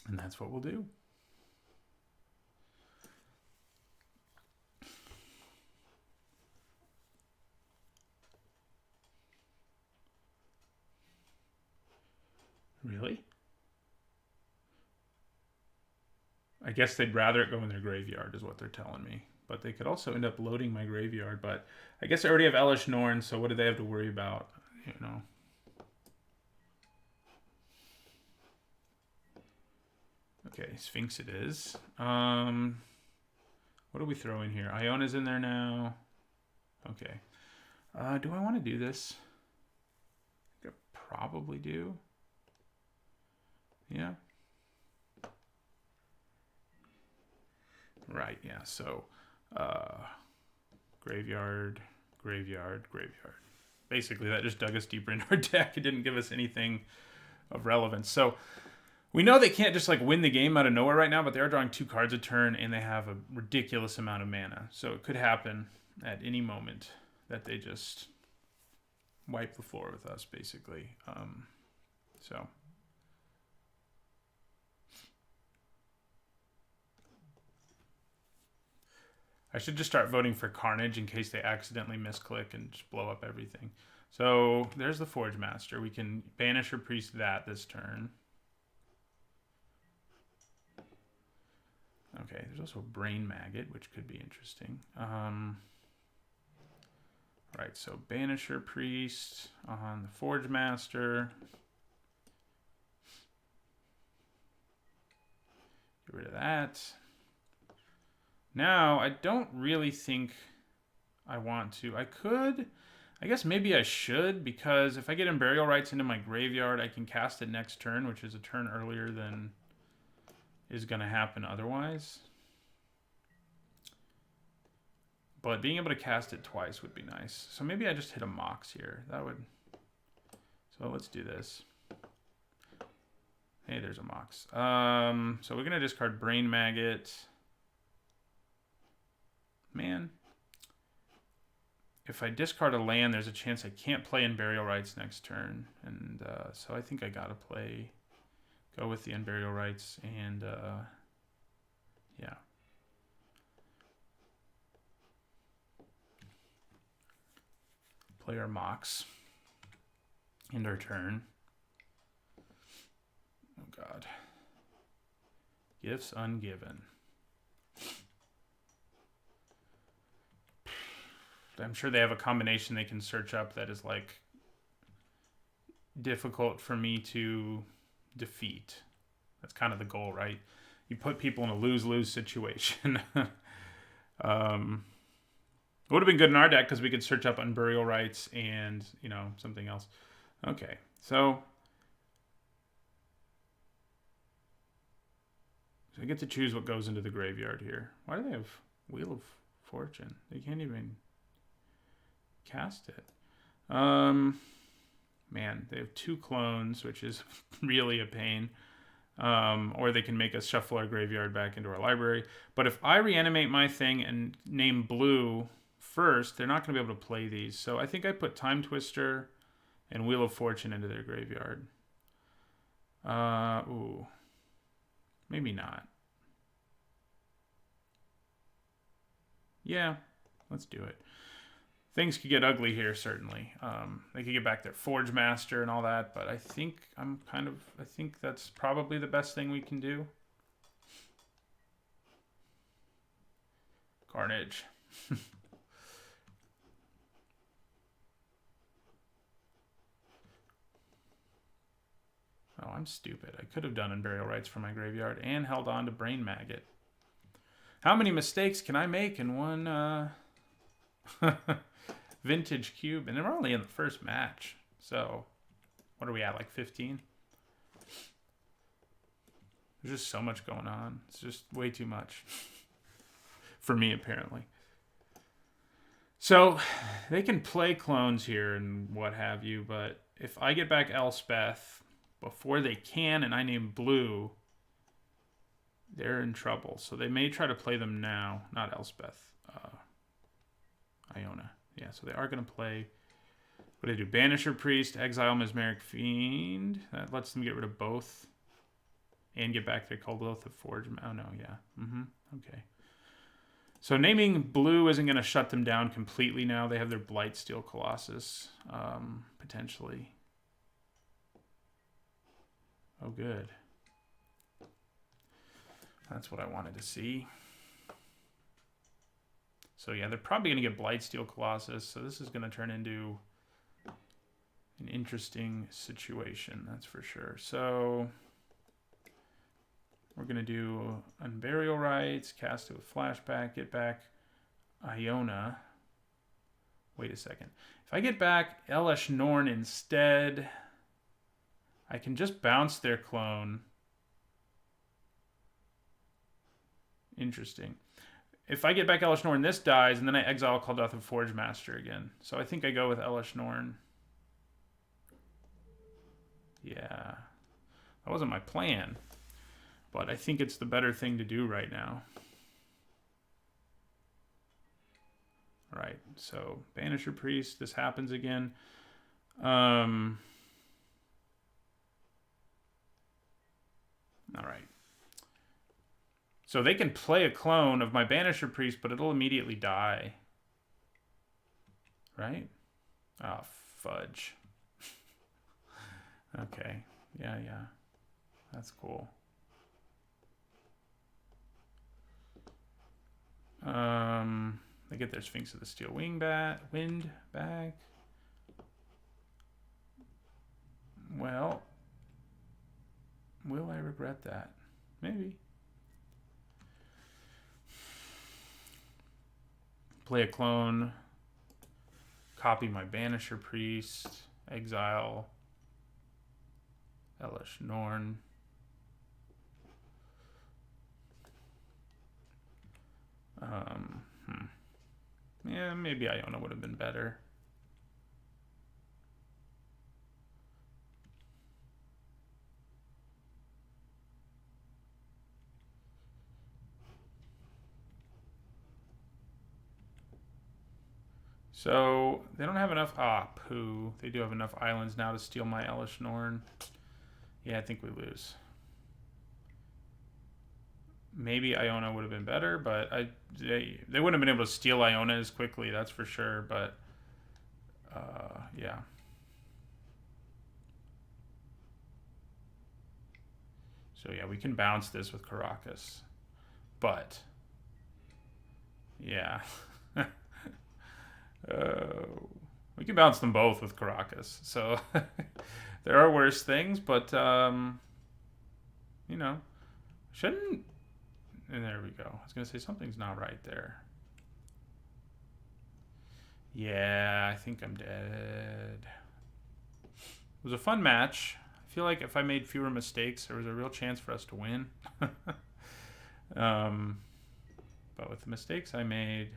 And that's what we'll do. Really? I guess they'd rather it go in their graveyard is what they're telling me. But they could also end up loading my graveyard. But I guess I already have Elesh Norn, so what do they have to worry about? You know. Okay, Sphinx it is. What do we throw in here? Iona's in there now. Okay. Do I want to do this? I probably do. Yeah. Right, yeah. So, graveyard. Basically, that just dug us deeper into our deck. It didn't give us anything of relevance. So, we know they can't just like win the game out of nowhere right now, but they are drawing 2 cards a turn, and they have a ridiculous amount of mana. So it could happen at any moment that they just wipe the floor with us, basically. So I should just start voting for Carnage in case they accidentally misclick and just blow up everything. So there's the Forge Master. We can banish or priest that this turn. Okay, there's also Brain Maggot, which could be interesting. Right, so Banisher Priest on the Forge Master. Get rid of that. Now, I don't really think I want to. I guess maybe I should, because if I get Burial Rites into my graveyard, I can cast it next turn, which is a turn earlier than is going to happen otherwise. But being able to cast it twice would be nice. So maybe I just hit a Mox here. That would... So let's do this. Hey, there's a Mox. So we're going to discard Brain Maggot. Man. If I discard a land, there's a chance I can't play in Burial Rites next turn. And so I think I got to go with the Unburial Rites, and yeah. Play our Mox. End our turn. Oh god. Gifts ungiven. I'm sure they have a combination they can search up that is like difficult for me to defeat. That's kind of the goal, right? You put people in a lose-lose situation. It would have been good in our deck because we could search up Unburial Rites and, something else. Okay, so I get to choose what goes into the graveyard here. Why do they have Wheel of Fortune? They can't even cast it. Man, they have 2 clones, which is really a pain. Or they can make us shuffle our graveyard back into our library. But if I reanimate my thing and name blue first, they're not going to be able to play these. So I think I put Time Twister and Wheel of Fortune into their graveyard. Ooh. Maybe not. Yeah, let's do it. Things could get ugly here, certainly. They could get back their Forge Master and all that, but I think I think that's probably the best thing we can do. Carnage. Oh, I'm stupid. I could have done Unburial Rites for my graveyard and held on to Brain Maggot. How many mistakes can I make in one vintage cube? And they're only in the first match. So, what are we at, like 15? There's just so much going on. It's just way too much. For me, apparently. So, they can play clones here and what have you, but if I get back Elspeth before they can and I name blue, they're in trouble. So they may try to play them now. Not Elspeth. Iona. Yeah, so they are going to play. What do they do? Banisher Priest, Exile Mesmeric Fiend. That lets them get rid of both. And get back their Cold Oath of Forge. Oh, no, yeah. Okay. So naming blue isn't going to shut them down completely now. They have their Blightsteel Colossus, potentially. Oh, good. That's what I wanted to see. So yeah, they're probably going to get Blightsteel Colossus. So this is going to turn into an interesting situation, that's for sure. So we're going to do Unburial Rites, cast it with Flashback, get back Iona. Wait a second. If I get back Elesh Norn instead, I can just bounce their clone. Interesting. If I get back Elesh Norn, this dies, and then I exile Kuldath of Forge Master again. So I think I go with Elesh Norn. Yeah. That wasn't my plan. But I think it's the better thing to do right now. Alright, so Banisher Priest, this happens again. Alright. So they can play a clone of my Banisher Priest, but it'll immediately die. Right? Oh, fudge. Okay. Yeah. That's cool. They get their Sphinx of the Steel Wind back. Well, will I regret that? Maybe. Play a clone. Copy my Banisher Priest. Exile Elesh Norn. Yeah, maybe Iona would have been better. So they don't have enough. Pooh. They do have enough islands now to steal my Elesh Norn. Yeah, I think we lose. Maybe Iona would have been better, but they wouldn't have been able to steal Iona as quickly, that's for sure. But yeah. So yeah, we can bounce this with Karakas, but yeah. We can bounce them both with Karakas. So there are worse things, but shouldn't. And there we go. I was gonna say something's not right there. Yeah, I think I'm dead. It was a fun match. I feel like if I made fewer mistakes, there was a real chance for us to win. But with the mistakes I made,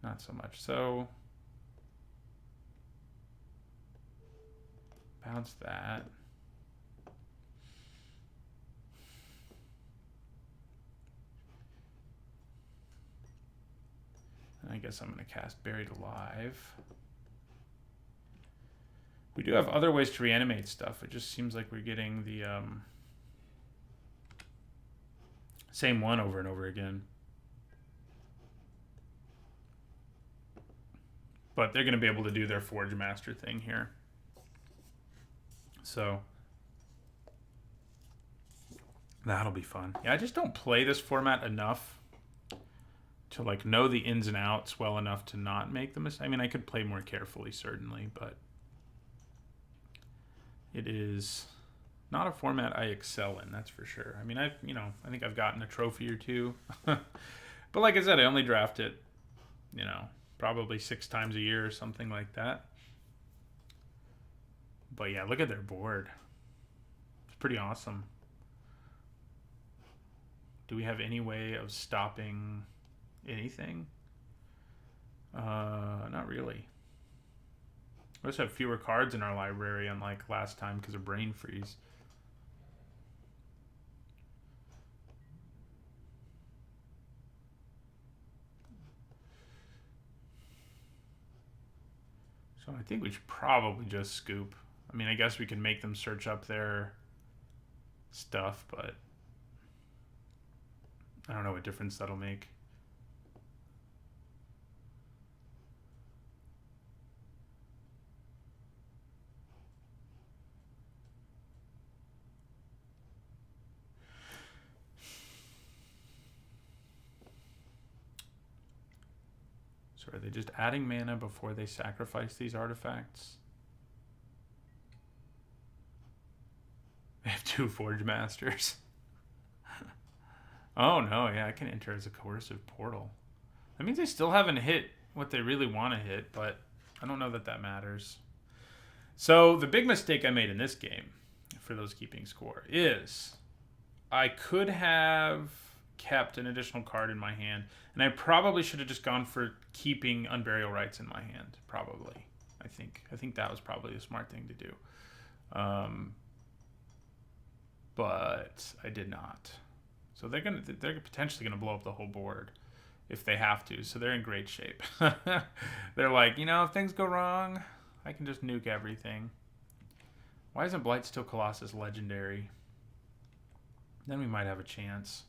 not so much. So, bounce that. And I guess I'm going to cast Buried Alive. We do have other ways to reanimate stuff. It just seems like we're getting the same one over and over again. But they're going to be able to do their Forge Master thing here. So that'll be fun. Yeah, I just don't play this format enough to like know the ins and outs well enough to not make the mistake. I mean, I could play more carefully, certainly, but it is not a format I excel in, that's for sure. I mean, I think I've gotten a trophy or two. But like I said, I only draft it, probably 6 times a year or something like that. But yeah, look at their board. It's pretty awesome. Do we have any way of stopping anything? Not really. We also have fewer cards in our library, unlike last time, because of Brain Freeze. So I think we should probably just scoop. I mean, I guess we can make them search up their stuff, but I don't know what difference that'll make. So are they just adding mana before they sacrifice these artifacts? They have 2 Forge Masters. Oh no, yeah, I can enter as a coercive portal. That means they still haven't hit what they really want to hit, but I don't know that that matters. So the big mistake I made in this game, for those keeping score, is I could have kept an additional card in my hand, and I probably should have just gone for keeping Unburial Rites in my hand. Probably, I think that was probably a smart thing to do, but I did not. So they're potentially gonna blow up the whole board if they have to. So they're in great shape. They're like, if things go wrong, I can just nuke everything. Why isn't Blightsteel Colossus legendary? Then we might have a chance.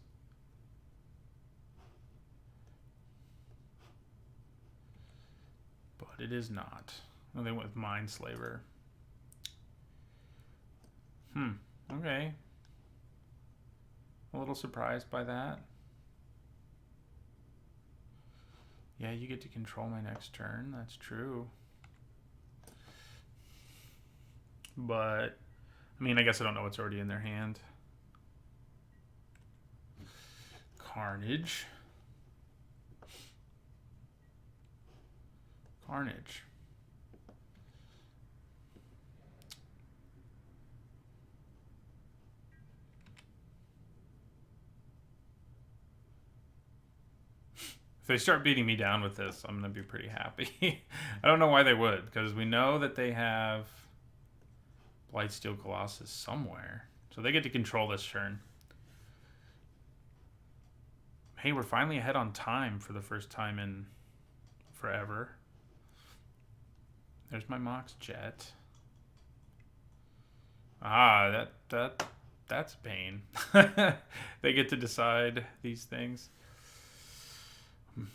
But it is not. Oh, they went with Mindslaver. Okay. A little surprised by that. Yeah, you get to control my next turn. That's true. But, I mean, I guess I don't know what's already in their hand. Carnage. Carnage. If they start beating me down with this, I'm going to be pretty happy. I don't know why they would, because we know that they have Blightsteel Colossus somewhere. So they get to control this turn. Hey, we're finally ahead on time for the first time in forever. There's my Mox Jet. Ah, that's pain. They get to decide these things.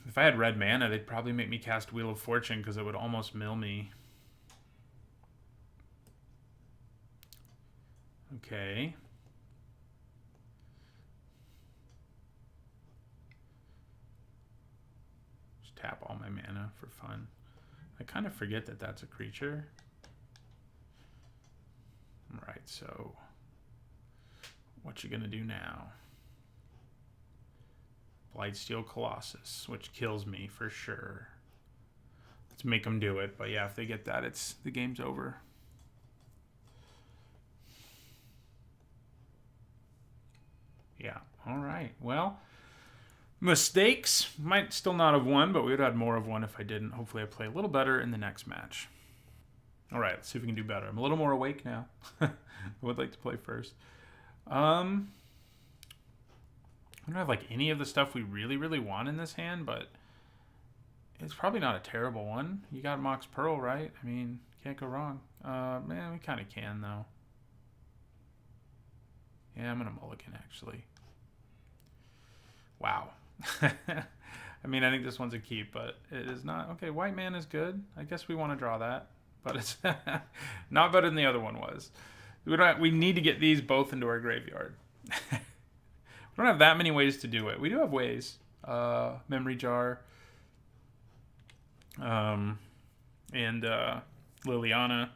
If I had red mana, they'd probably make me cast Wheel of Fortune because it would almost mill me. Okay. Just tap all my mana for fun. I kind of forget that that's a creature. Right, so what you gonna do now? Blightsteel Colossus, which kills me for sure. to make them do it. But yeah, if they get that, the game's over. Yeah. All right. Well, mistakes. Might still not have won, but we would have had more of one if I didn't. Hopefully I play a little better in the next match. All right, let's see if we can do better. I'm a little more awake now. I would like to play first. I don't have like any of the stuff we really, really want in this hand, but it's probably not a terrible one. You got Mox Pearl, right? I mean, can't go wrong. Man, we kind of can, though. Yeah, I'm going to mulligan, actually. Wow. I mean, I think this one's a keep, but it is not. Okay, white man is good. I guess we want to draw that, but it's not better than the other one was. We need to get these both into our graveyard. We don't have that many ways to do it. We do have ways. Memory Jar. And Liliana.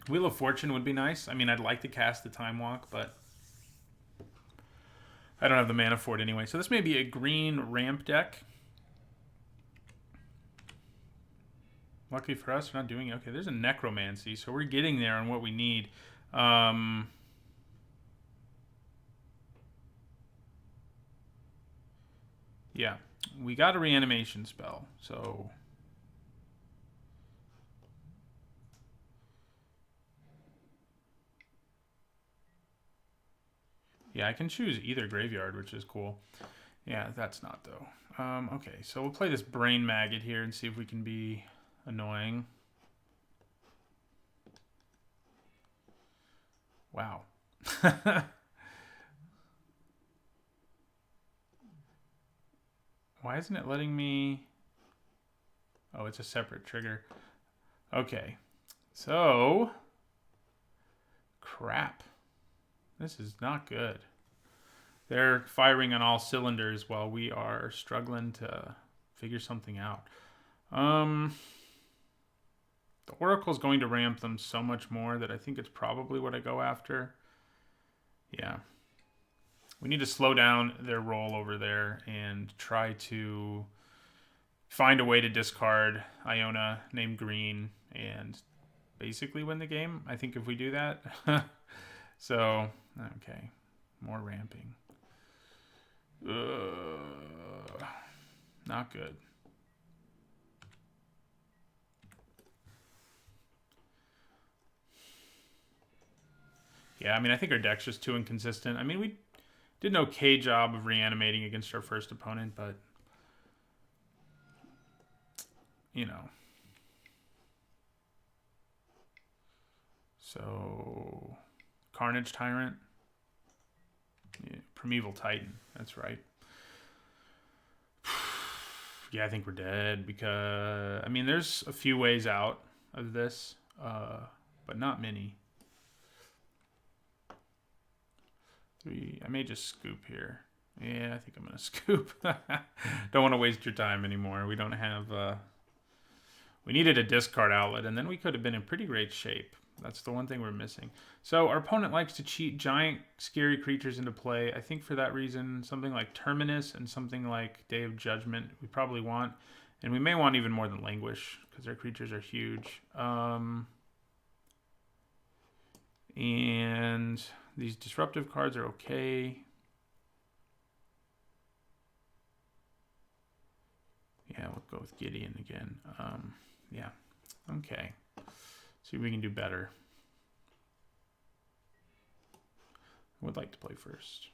Wheel of Fortune would be nice. I mean, I'd like to cast the Time Walk, but I don't have the mana for it anyway. So this may be a green ramp deck. Luckily for us, we're not doing it. Okay, there's a Necromancy, so we're getting there on what we need. Yeah, we got a reanimation spell, so... Yeah, I can choose either graveyard, which is cool. Yeah, that's not, though. Okay, so we'll play this Brain Maggot here and see if we can be annoying. Wow. Why isn't it letting me... Oh, it's a separate trigger. Okay, so... Crap. This is not good. They're firing on all cylinders while we are struggling to figure something out. The Oracle's going to ramp them so much more that I think it's probably what I go after. Yeah. We need to slow down their roll over there and try to find a way to discard Iona named Green and basically win the game. I think if we do that. So, okay. More ramping. Not good. Yeah, I mean, I think our deck's just too inconsistent. I mean, we did an okay job of reanimating against our first opponent, but, you know. So, Carnage Tyrant. Yeah, Primeval Titan, that's right. Yeah, I think we're dead because, I mean, there's a few ways out of this, but not many. I may just scoop here. Yeah, I think I'm going to scoop. Don't want to waste your time anymore. We don't have... we needed a discard outlet, and then we could have been in pretty great shape. That's the one thing we're missing. So our opponent likes to cheat giant, scary creatures into play. I think for that reason, something like Terminus and something like Day of Judgment we probably want. And we may want even more than Languish, because their creatures are huge. And these disruptive cards are okay. Yeah, we'll go with Gideon again. Yeah, okay. See if we can do better. I would like to play first.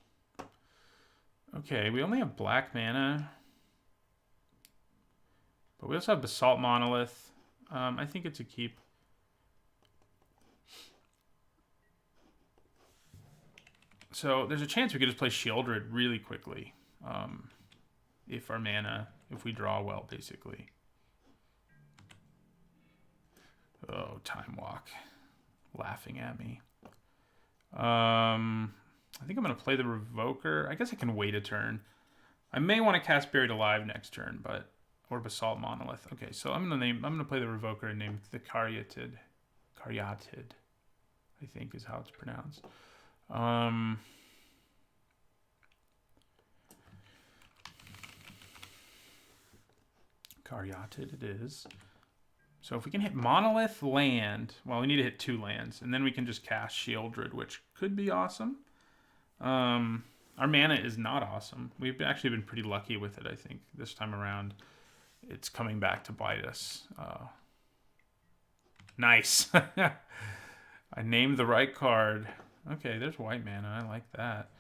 Okay, we only have black mana. But we also have Basalt Monolith. I think it's a keep. So there's a chance we could just play Shieldred really quickly. If we draw well, basically. Oh, Time Walk. Laughing at me. I think I'm going to play the Revoker. I guess I can wait a turn. I may want to cast Buried Alive next turn, or Basalt Monolith. Okay, so I'm going to play the Revoker and name the Caryatid. Caryatid, I think is how it's pronounced. Caryatid it is. So if we can hit Monolith, land, well, we need to hit 2 lands, and then we can just cast Shieldred, which could be awesome. Our mana is not awesome. We've actually been pretty lucky with it, I think, this time around. It's coming back to bite us. Nice. I named the right card. Okay, there's white mana. I like that.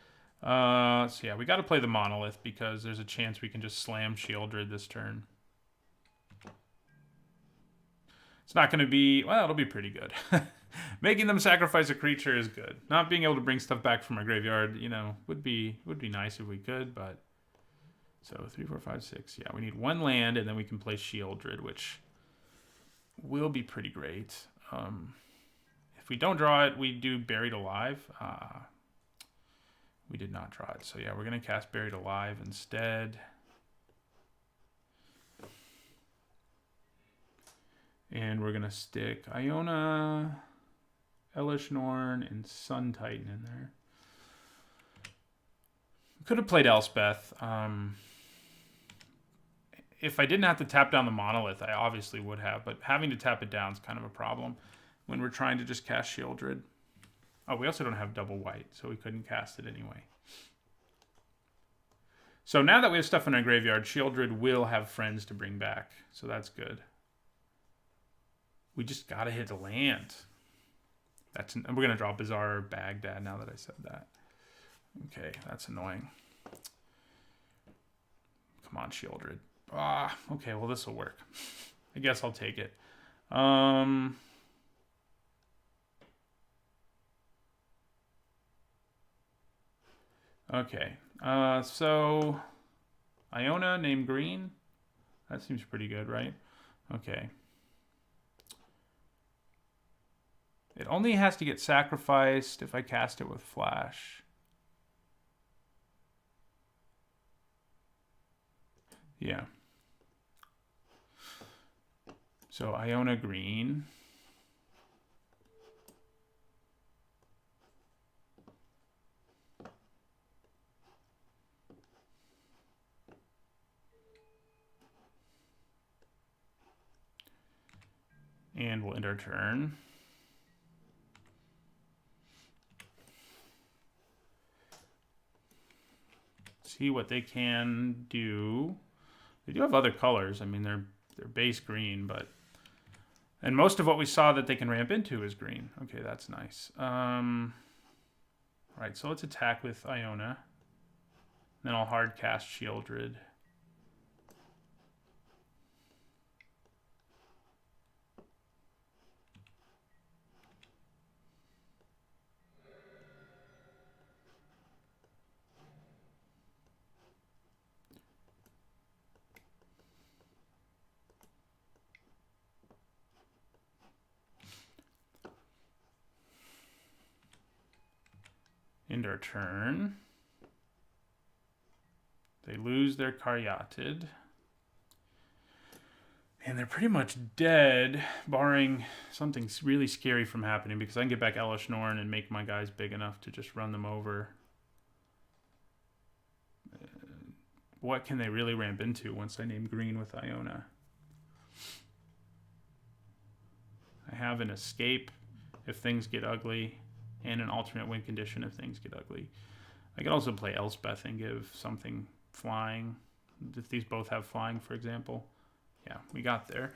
So yeah, we got to play the Monolith because there's a chance we can just slam Shieldred this turn. It's not going to be... Well, it'll be pretty good. Making them sacrifice a creature is good. Not being able to bring stuff back from our graveyard, you know, would be nice if we could, but... So 3, 4, 5, 6. Yeah, we need 1 land, and then we can play Shieldred, which will be pretty great. If we don't draw it, we do Buried Alive. We did not draw it. So yeah, we're going to cast Buried Alive instead. And we're going to stick Iona, Elesh Norn, and Sun Titan in there. Could have played Elspeth. If I didn't have to tap down the Monolith, I obviously would have. But having to tap it down is kind of a problem when we're trying to just cast Shieldred. Oh, we also don't have double white, so we couldn't cast it anyway. So now that we have stuff in our graveyard, Shieldred will have friends to bring back. So that's good. We just got to hit the land. We're going to draw Bizarre Baghdad now that I said that. Okay, that's annoying. Come on, Shieldred. Okay, well, this will work. I guess I'll take it. Okay, so Iona named Green. That seems pretty good, right? Okay. It only has to get sacrificed if I cast it with Flash. Yeah. So Iona Green. And we'll end our turn. See what they can do. They do have other colors. I mean, they're base green, but... And most of what we saw that they can ramp into is green. Okay, that's nice. All right, so let's attack with Iona. Then I'll hard cast Shieldred. End our turn. They lose their Caryatid. And they're pretty much dead, barring something really scary from happening, because I can get back Elesh Norn and make my guys big enough to just run them over. What can they really ramp into once I name green with Iona? I have an escape if things get ugly, and an alternate win condition if things get ugly. I could also play Elspeth and give something flying. If these both have flying, for example. Yeah, we got there.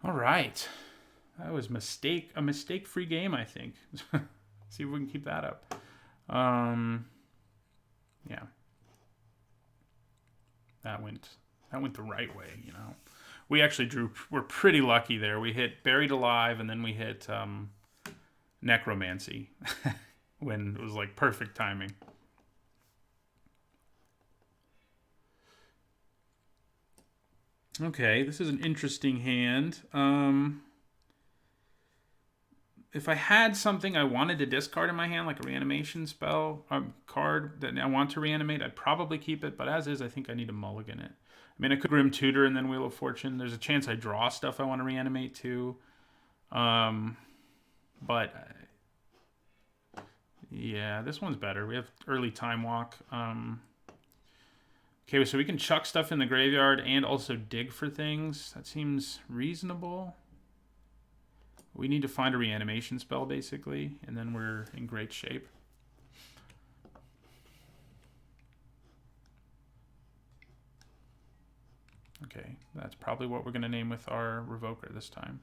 All right. That was a mistake-free game, I think. See if we can keep that up. Yeah. That went the right way, you know. We actually we're pretty lucky there. We hit Buried Alive, and then we hit Necromancy when it was like perfect timing. Okay, this is an interesting hand. If I had something I wanted to discard in my hand, like a reanimation spell card that I want to reanimate, I'd probably keep it. But as is, I think I need to mulligan it. I mean, I could Grim Tutor and then Wheel of Fortune. There's a chance I draw stuff I want to reanimate too. But yeah, this one's better. We have early Time Walk. Okay, so we can chuck stuff in the graveyard and also dig for things. That seems reasonable. We need to find a reanimation spell, basically, and then we're in great shape. Okay, that's probably what we're going to name with our Revoker this time.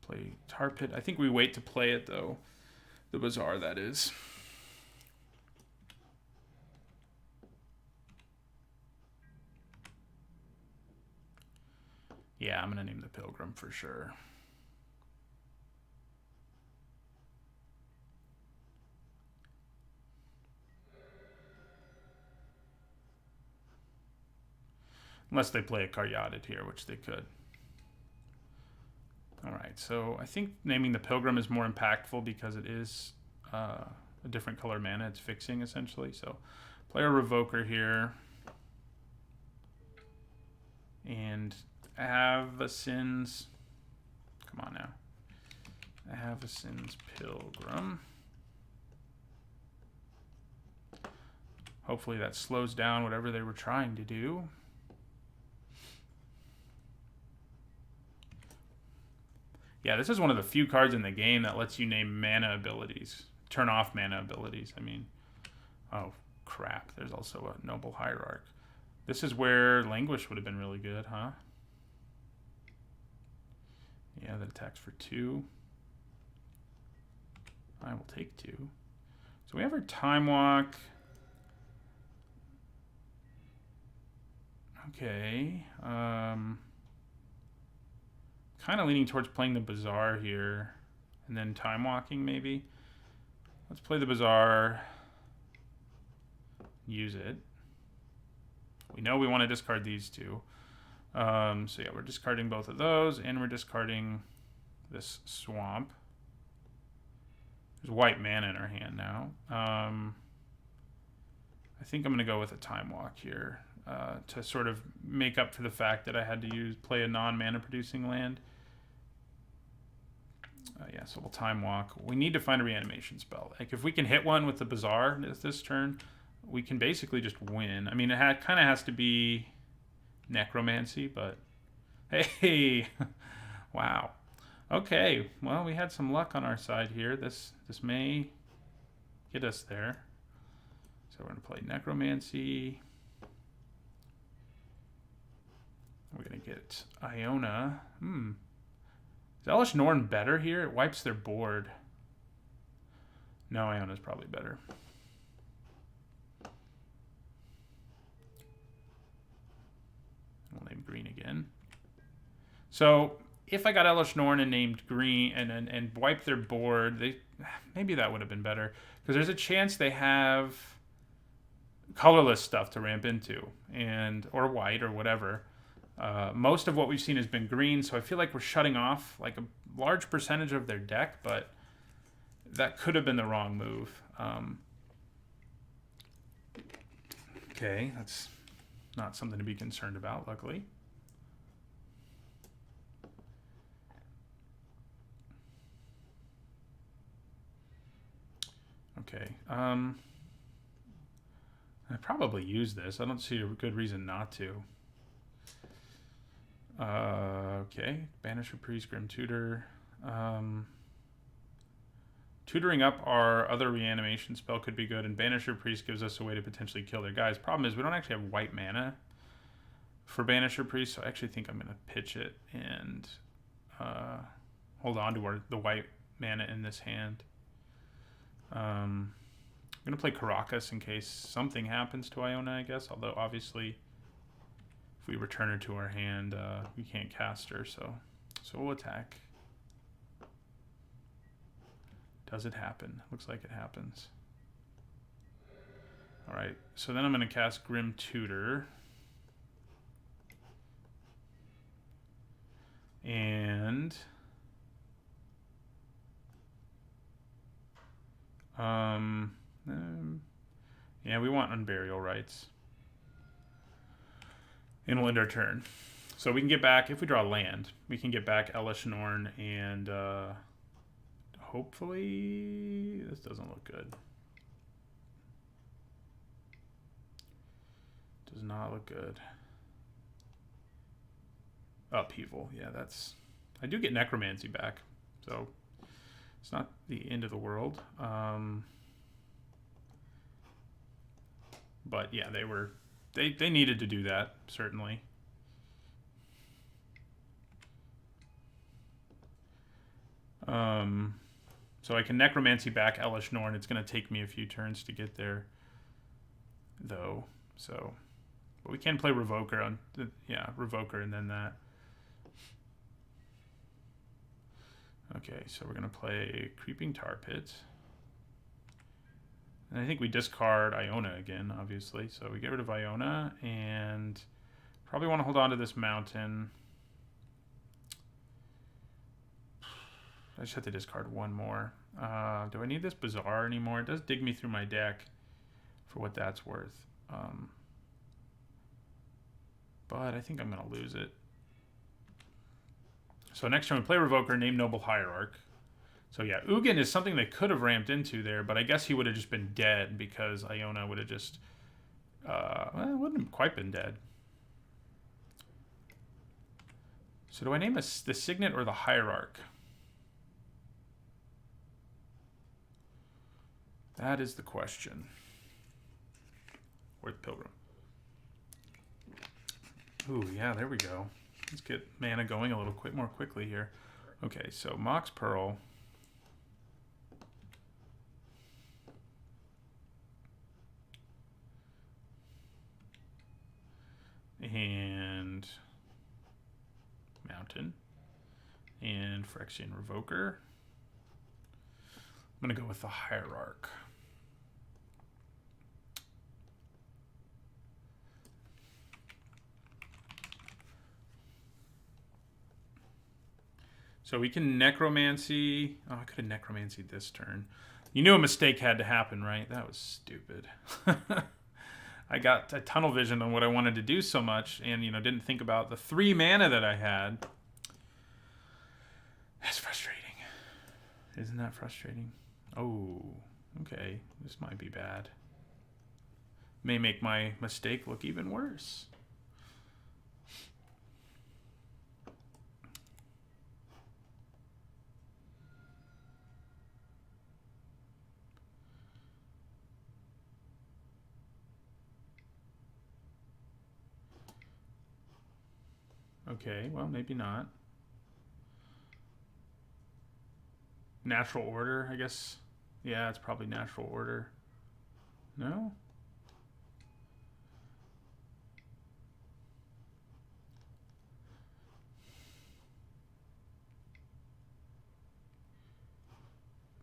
Play Tar Pit. I think we wait to play it, though. The Bazaar, that is. Yeah, I'm going to name the Pilgrim for sure. Unless they play a Caryatid here, which they could. All right, so I think naming the Pilgrim is more impactful because it is a different color mana. It's fixing, essentially. So play a Revoker here. And Avacyn's... Come on now. Avacyn's Pilgrim. Hopefully that slows down whatever they were trying to do. Yeah, this is one of the few cards in the game that lets you name mana abilities. Turn off mana abilities, I mean. Oh, crap. There's also a Noble Hierarch. This is where Languish would have been really good, huh? Yeah, that attacks for 2. I will take 2. So we have our Time Walk. Okay. Kind of leaning towards playing the Bazaar here. And then Time Walking, maybe. Let's play the Bazaar. Use it. We know we want to discard these two. So yeah, we're discarding both of those, and we're discarding this Swamp. There's white mana in our hand now. I think I'm going to go with a Time Walk here to sort of make up for the fact that I had to play a non-mana producing land. Yeah, so we'll Time Walk. We need to find a reanimation spell. Like, if we can hit one with the Bazaar this turn, we can basically just win. I mean, it kind of has to be Necromancy, but hey, wow. Okay, well, we had some luck on our side here. This may get us there. So we're going to play Necromancy. We're going to get Iona. Is Elesh Norn better here? It wipes their board. No, Iona's probably better. We'll name green again. So if I got Elesh Norn and named green and wiped their board, maybe that would have been better. Because there's a chance they have colorless stuff to ramp into, or white or whatever. Most of what we've seen has been green, so I feel like we're shutting off like a large percentage of their deck, but that could have been the wrong move. Okay, that's not something to be concerned about, luckily. Okay, I probably use this. I don't see a good reason not to. Okay, Banisher Priest, Grim Tutor. Tutoring up our other reanimation spell could be good, and Banisher Priest gives us a way to potentially kill their guys. Problem is, we don't actually have white mana for Banisher Priest, so I actually think I'm going to pitch it and hold on to the white mana in this hand. I'm going to play Karakas in case something happens to Iona, I guess, although obviously if we return her to our hand, we can't cast her, so we'll attack. Does it happen? Looks like it happens. All right, so then I'm going to cast Grim Tutor. And yeah, we want Unburial Rites. And we'll end our turn. So we can get back, if we draw land, we can get back Elesh Norn and hopefully this doesn't look good. Does not look good. Upheaval. Yeah, that's... I do get Necromancy back, so it's not the end of the world. But yeah, they needed to do that, certainly. So I can Necromancy back Elesh Norn. It's going to take me a few turns to get there, though. So, but we can play Revoker on, yeah, Revoker and then that. Okay, so we're going to play Creeping Tar Pit. And I think we discard Iona again, obviously. So we get rid of Iona and probably want to hold on to this mountain. I just have to discard one more. Do I need this Bazaar anymore? It does dig me through my deck for what that's worth. But I think I'm going to lose it. So next turn we play Revoker, name Noble Hierarch. So yeah, Ugin is something they could have ramped into there, but I guess he would have just been dead because Iona would have just... well, it wouldn't have quite been dead. So do I name the Signet or the Hierarch? That is the question. Worth Pilgrim. Ooh, yeah, there we go. Let's get mana going a little more quickly here. Okay, so Mox Pearl. And Mountain. And Phyrexian Revoker. I'm going to go with the Hierarch. So we can Necromancy. Oh, I could have Necromancy this turn. You knew a mistake had to happen, right? That was stupid. I got a tunnel vision on what I wanted to do so much and, you know, didn't think about the 3 mana that I had. That's frustrating. Isn't that frustrating? Oh, okay. This might be bad. May make my mistake look even worse. Okay, well, maybe not. Natural order, I guess. Yeah, it's probably natural order. No?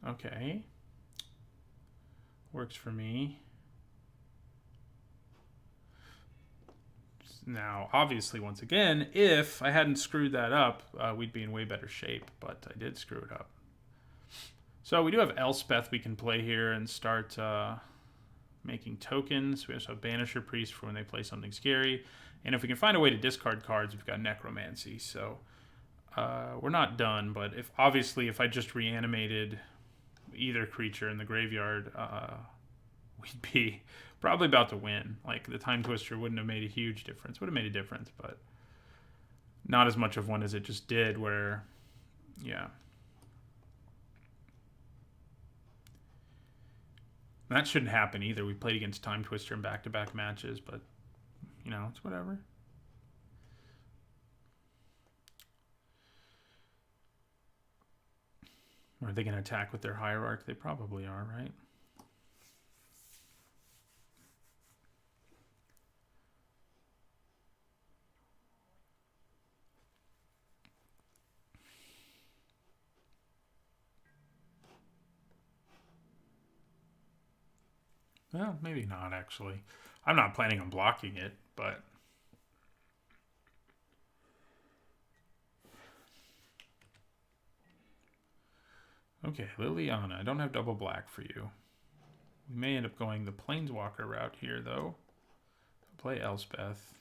Okay. Works for me. Now, obviously, once again, if I hadn't screwed that up, we'd be in way better shape, but I did screw it up. So we do have Elspeth we can play here and start making tokens. We also have Banisher Priest for when they play something scary. And if we can find a way to discard cards, we've got Necromancy. So we're not done, but if I just reanimated either creature in the graveyard, we'd be probably about to win. Like, the Time Twister wouldn't have made a huge difference. Would have made a difference, but not as much of one as it just did, where, yeah. That shouldn't happen either. We played against Time Twister in back-to-back matches, but, you know, it's whatever. Are they going to attack with their Hierarch? They probably are, right? Well, maybe not, actually. I'm not planning on blocking it, but... Okay, Liliana. I don't have double black for you. We may end up going the Planeswalker route here, though. Play Elspeth.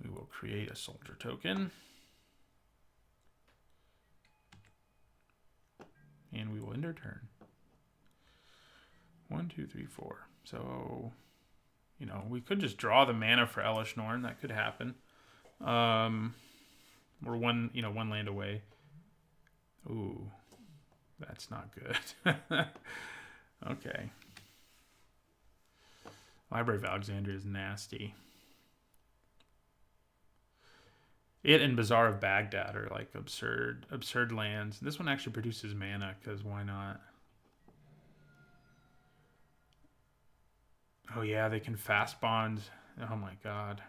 We will create a soldier token. And we will end our turn. 1, 1, 2, 3, 4. So, we could just draw the mana for Elesh Norn. That could happen. We're one land away. Ooh, that's not good. Okay. Library of Alexandria is nasty. It and Bazaar of Baghdad are like absurd lands. This one actually produces mana, because why not? Oh yeah, they can fast bond. Oh my god.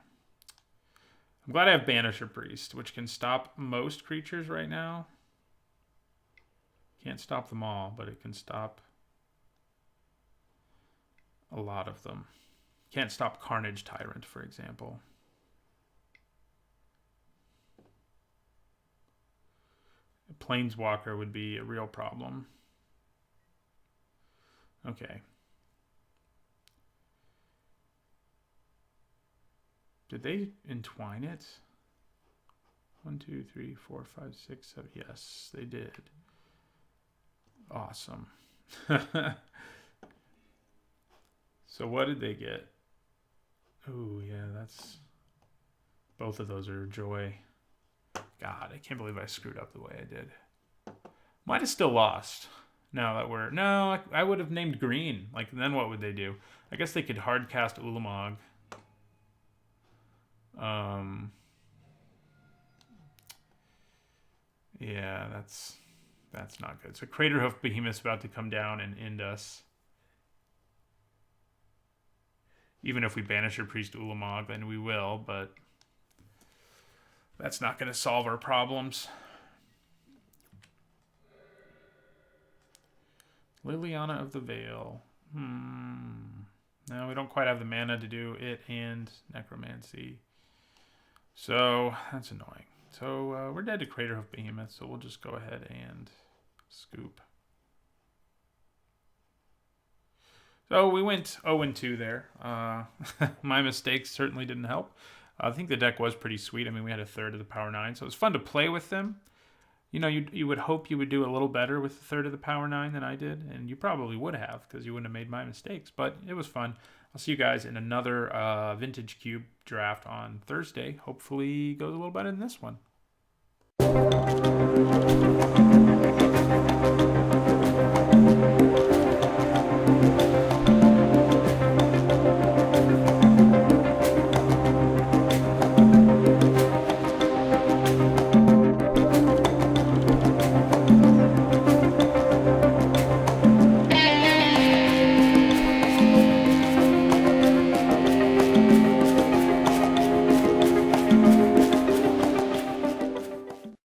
I'm glad I have Banisher Priest, which can stop most creatures right now. Can't stop them all, but it can stop a lot of them. Can't stop Carnage Tyrant, for example. A Planeswalker would be a real problem. Okay. Did they entwine it? 1, 2, 3, 4, 5, 6, 7. Yes, they did. Awesome. So what did they get? Oh, yeah, that's... Both of those are joy. God, I can't believe I screwed up the way I did. Might have still lost. Now that we're... No, I would have named green. Like, then what would they do? I guess they could hard cast Ulamog. Yeah, that's not good. So Craterhoof Behemoth's about to come down and end us. Even if we banish our Priest Ulamog, then we will, but that's not going to solve our problems. Liliana of the Veil. No, we don't quite have the mana to do it and Necromancy. So that's annoying. So we're dead to Craterhoof Behemoth, so we'll just go ahead and scoop. So we went 0-2 there. My mistakes certainly didn't help. I think the deck was pretty sweet. I mean, we had a third of the Power 9, so it was fun to play with them. You would hope you would do a little better with a third of the Power 9 than I did, and you probably would have, because you wouldn't have made my mistakes, but it was fun. I'll see you guys in another Vintage Cube draft on Thursday. Hopefully goes a little better than this one.